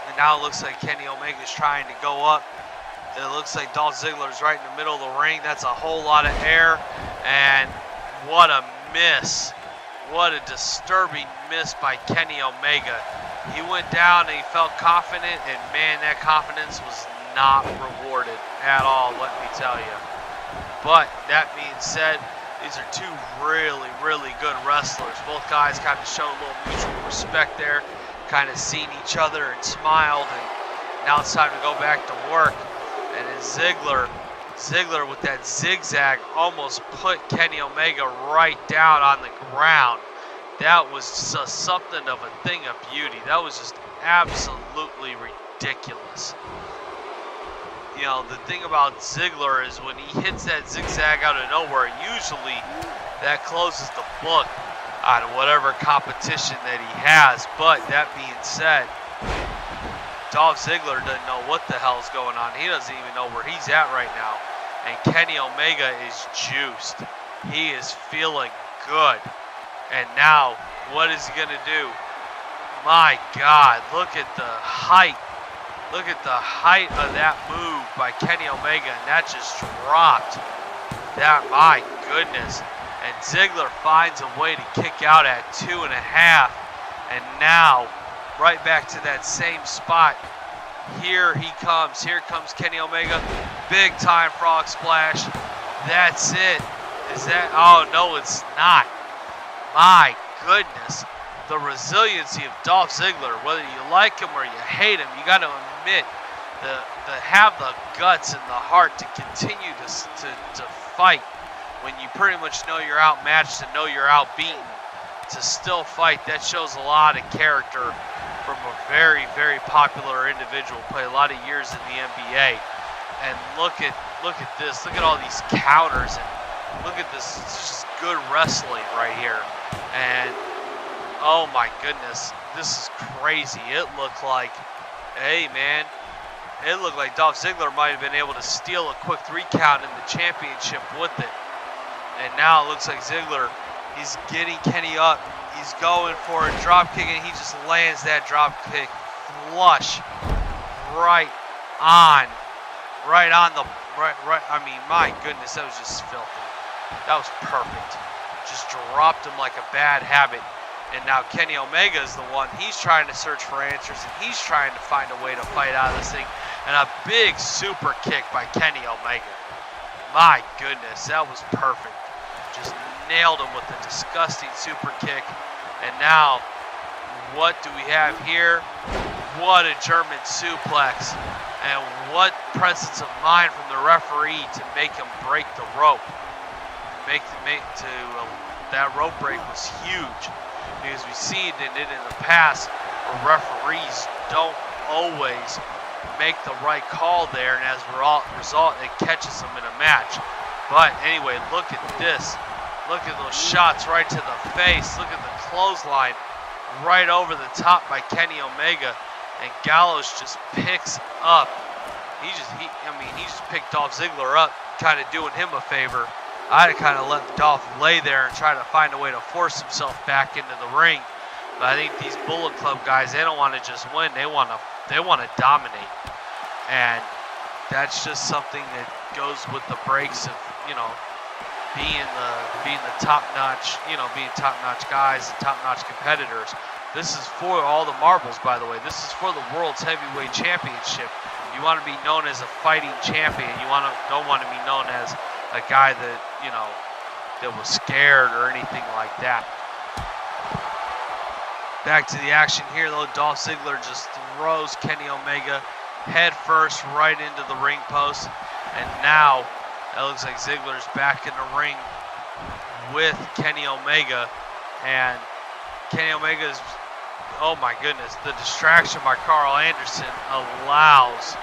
And now it looks like Kenny Omega's trying to go up. It looks like Dolph Ziggler's right in the middle of the ring. That's a whole lot of air. And what a miss. What a disturbing miss by Kenny Omega. He went down and he felt confident, and man, that confidence was not rewarded at all, let me tell you. But that being said, these are two really, really good wrestlers. Both guys kind of showed a little mutual respect there, kind of seen each other and smiled, and now it's time to go back to work. And then Ziggler with that zigzag almost put Kenny Omega right down on the ground. That was just something of a thing of beauty. That was just absolutely ridiculous. You know, the thing about Ziggler is when he hits that zigzag out of nowhere, usually that closes the book on whatever competition that he has. But that being said, Dolph Ziggler doesn't know what the hell's going on. He doesn't even know where he's at right now. And Kenny Omega is juiced. He is feeling good. And now, what is he going to do? My God, look at the height. Look at the height of that move by Kenny Omega, and that just dropped. That, my goodness. And Ziggler finds a way to kick out at 2.5. And now, right back to that same spot. Here he comes. Here comes Kenny Omega. Big time frog splash. That's it. Is that? Oh, no, it's not. My goodness. The resiliency of Dolph Ziggler, whether you like him or you hate him, you got to admit, have the guts and the heart to continue to fight when you pretty much know you're outmatched and know you're outbeaten. To still fight, that shows a lot of character from a very, very popular individual, played a lot of years in the NBA. And look at this. Look at all these counters, and look at this. It's just good wrestling right here. And oh my goodness, this is crazy. It looked like, hey man, it looked like Dolph Ziggler might have been able to steal a quick 3 count in the championship with it. And now it looks like Ziggler, he's getting Kenny up. He's going for a drop kick, and he just lands that drop kick flush right on the, I mean, my goodness, that was just filthy. That was perfect. Just dropped him like a bad habit. And now Kenny Omega is the one. He's trying to search for answers, and he's trying to find a way to fight out of this thing. And a big super kick by Kenny Omega. My goodness, that was perfect. Just nailed him with a disgusting super kick. And now, what do we have here? What a German suplex. And what presence of mind from the referee to make him break the rope. That rope break was huge. Because we've seen it in the past where referees don't always make the right call there, and as a result, it catches them in a match. But anyway, look at this. Look at those shots right to the face. Look at the clothesline right over the top by Kenny Omega, and Gallows just picks up. He just picked Dolph Ziggler up, kind of doing him a favor. I'd kind of let Dolph lay there and try to find a way to force himself back into the ring. But I think these Bullet Club guys, they don't want to just win. They want to dominate. And that's just something that goes with the breaks of, being the top-notch, being top-notch guys and top-notch competitors. This is for all the marbles, by the way. This is for the World's Heavyweight Championship. You want to be known as a fighting champion. You don't want to be known as a guy that, that was scared or anything like that. Back to the action here, though. Dolph Ziggler just throws Kenny Omega head first right into the ring post. And now it looks like Ziggler's back in the ring with Kenny Omega. And Kenny Omega's, oh my goodness, the distraction by Carl Anderson allows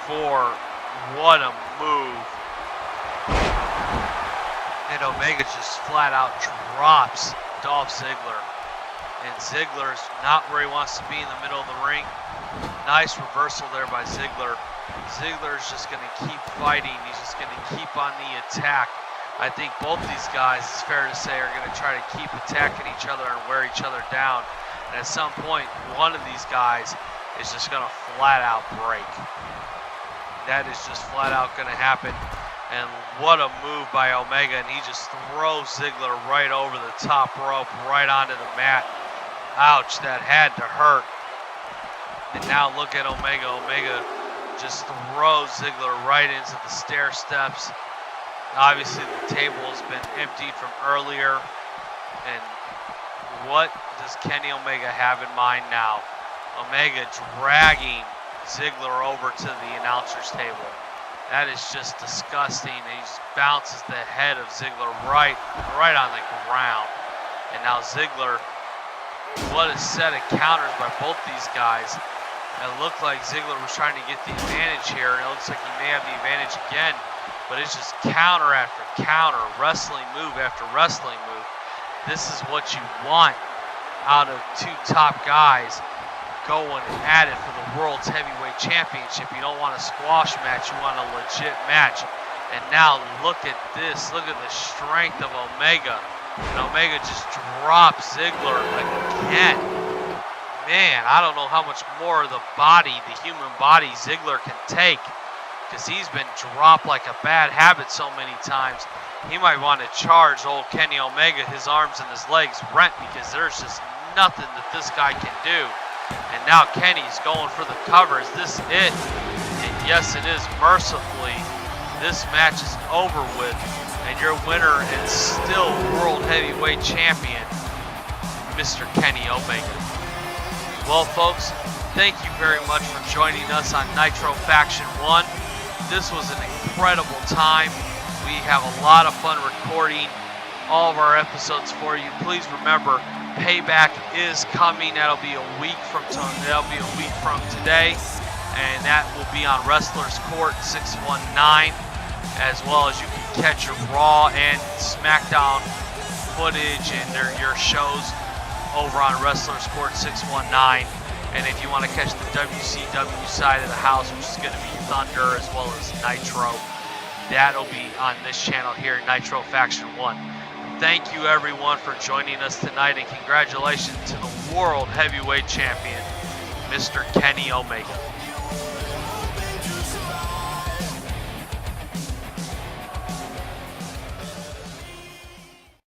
for what a move. And Omega just flat out drops Dolph Ziggler. And Ziggler's not where he wants to be in the middle of the ring. Nice reversal there by Ziggler. Ziggler's just going to keep fighting. He's just going to keep on the attack. I think both these guys, it's fair to say, are going to try to keep attacking each other and wear each other down. And at some point, one of these guys is just going to flat out break. That is just flat out going to happen. And what a move by Omega, and he just throws Ziggler right over the top rope, right onto the mat. Ouch, that had to hurt. And now look at Omega. Omega just throws Ziggler right into the stair steps. Obviously, the table has been emptied from earlier. And what does Kenny Omega have in mind now? Omega dragging Ziggler over to the announcer's table. That is just disgusting. He just bounces the head of Ziggler right on the ground. And now Ziggler, what a set of counters by both these guys. It looked like Ziggler was trying to get the advantage here, and it looks like he may have the advantage again. But it's just counter after counter, wrestling move after wrestling move. This is what you want out of two top guys going at it for the World's Heavyweight Championship. You don't want a squash match, you want a legit match. And now look at this, look at the strength of Omega. And Omega just drops Ziggler again. Man, I don't know how much more of the body, the human body, Ziggler can take, because he's been dropped like a bad habit so many times. He might want to charge old Kenny Omega, his arms and his legs rent, because there's just nothing that this guy can do. And now Kenny's going for the cover. Is this it? And yes, it is. Mercifully, this match is over with. And your winner and still World Heavyweight Champion, Mr. Kenny Omega. Well, folks, thank you very much for joining us on Nitro Faction 1. This was an incredible time. We have a lot of fun recording all of our episodes for you. Please remember, Payback is coming. That'll be a week from today, and that will be on Wrestlers Court 619, as well as you can catch your Raw and SmackDown footage and your shows over on Wrestlers Court 619. And if you want to catch the WCW side of the house, which is going to be Thunder as well as Nitro, that'll be on this channel here, Nitro Faction 1. Thank you everyone for joining us tonight, and congratulations to the World Heavyweight Champion, Mr. Kenny Omega.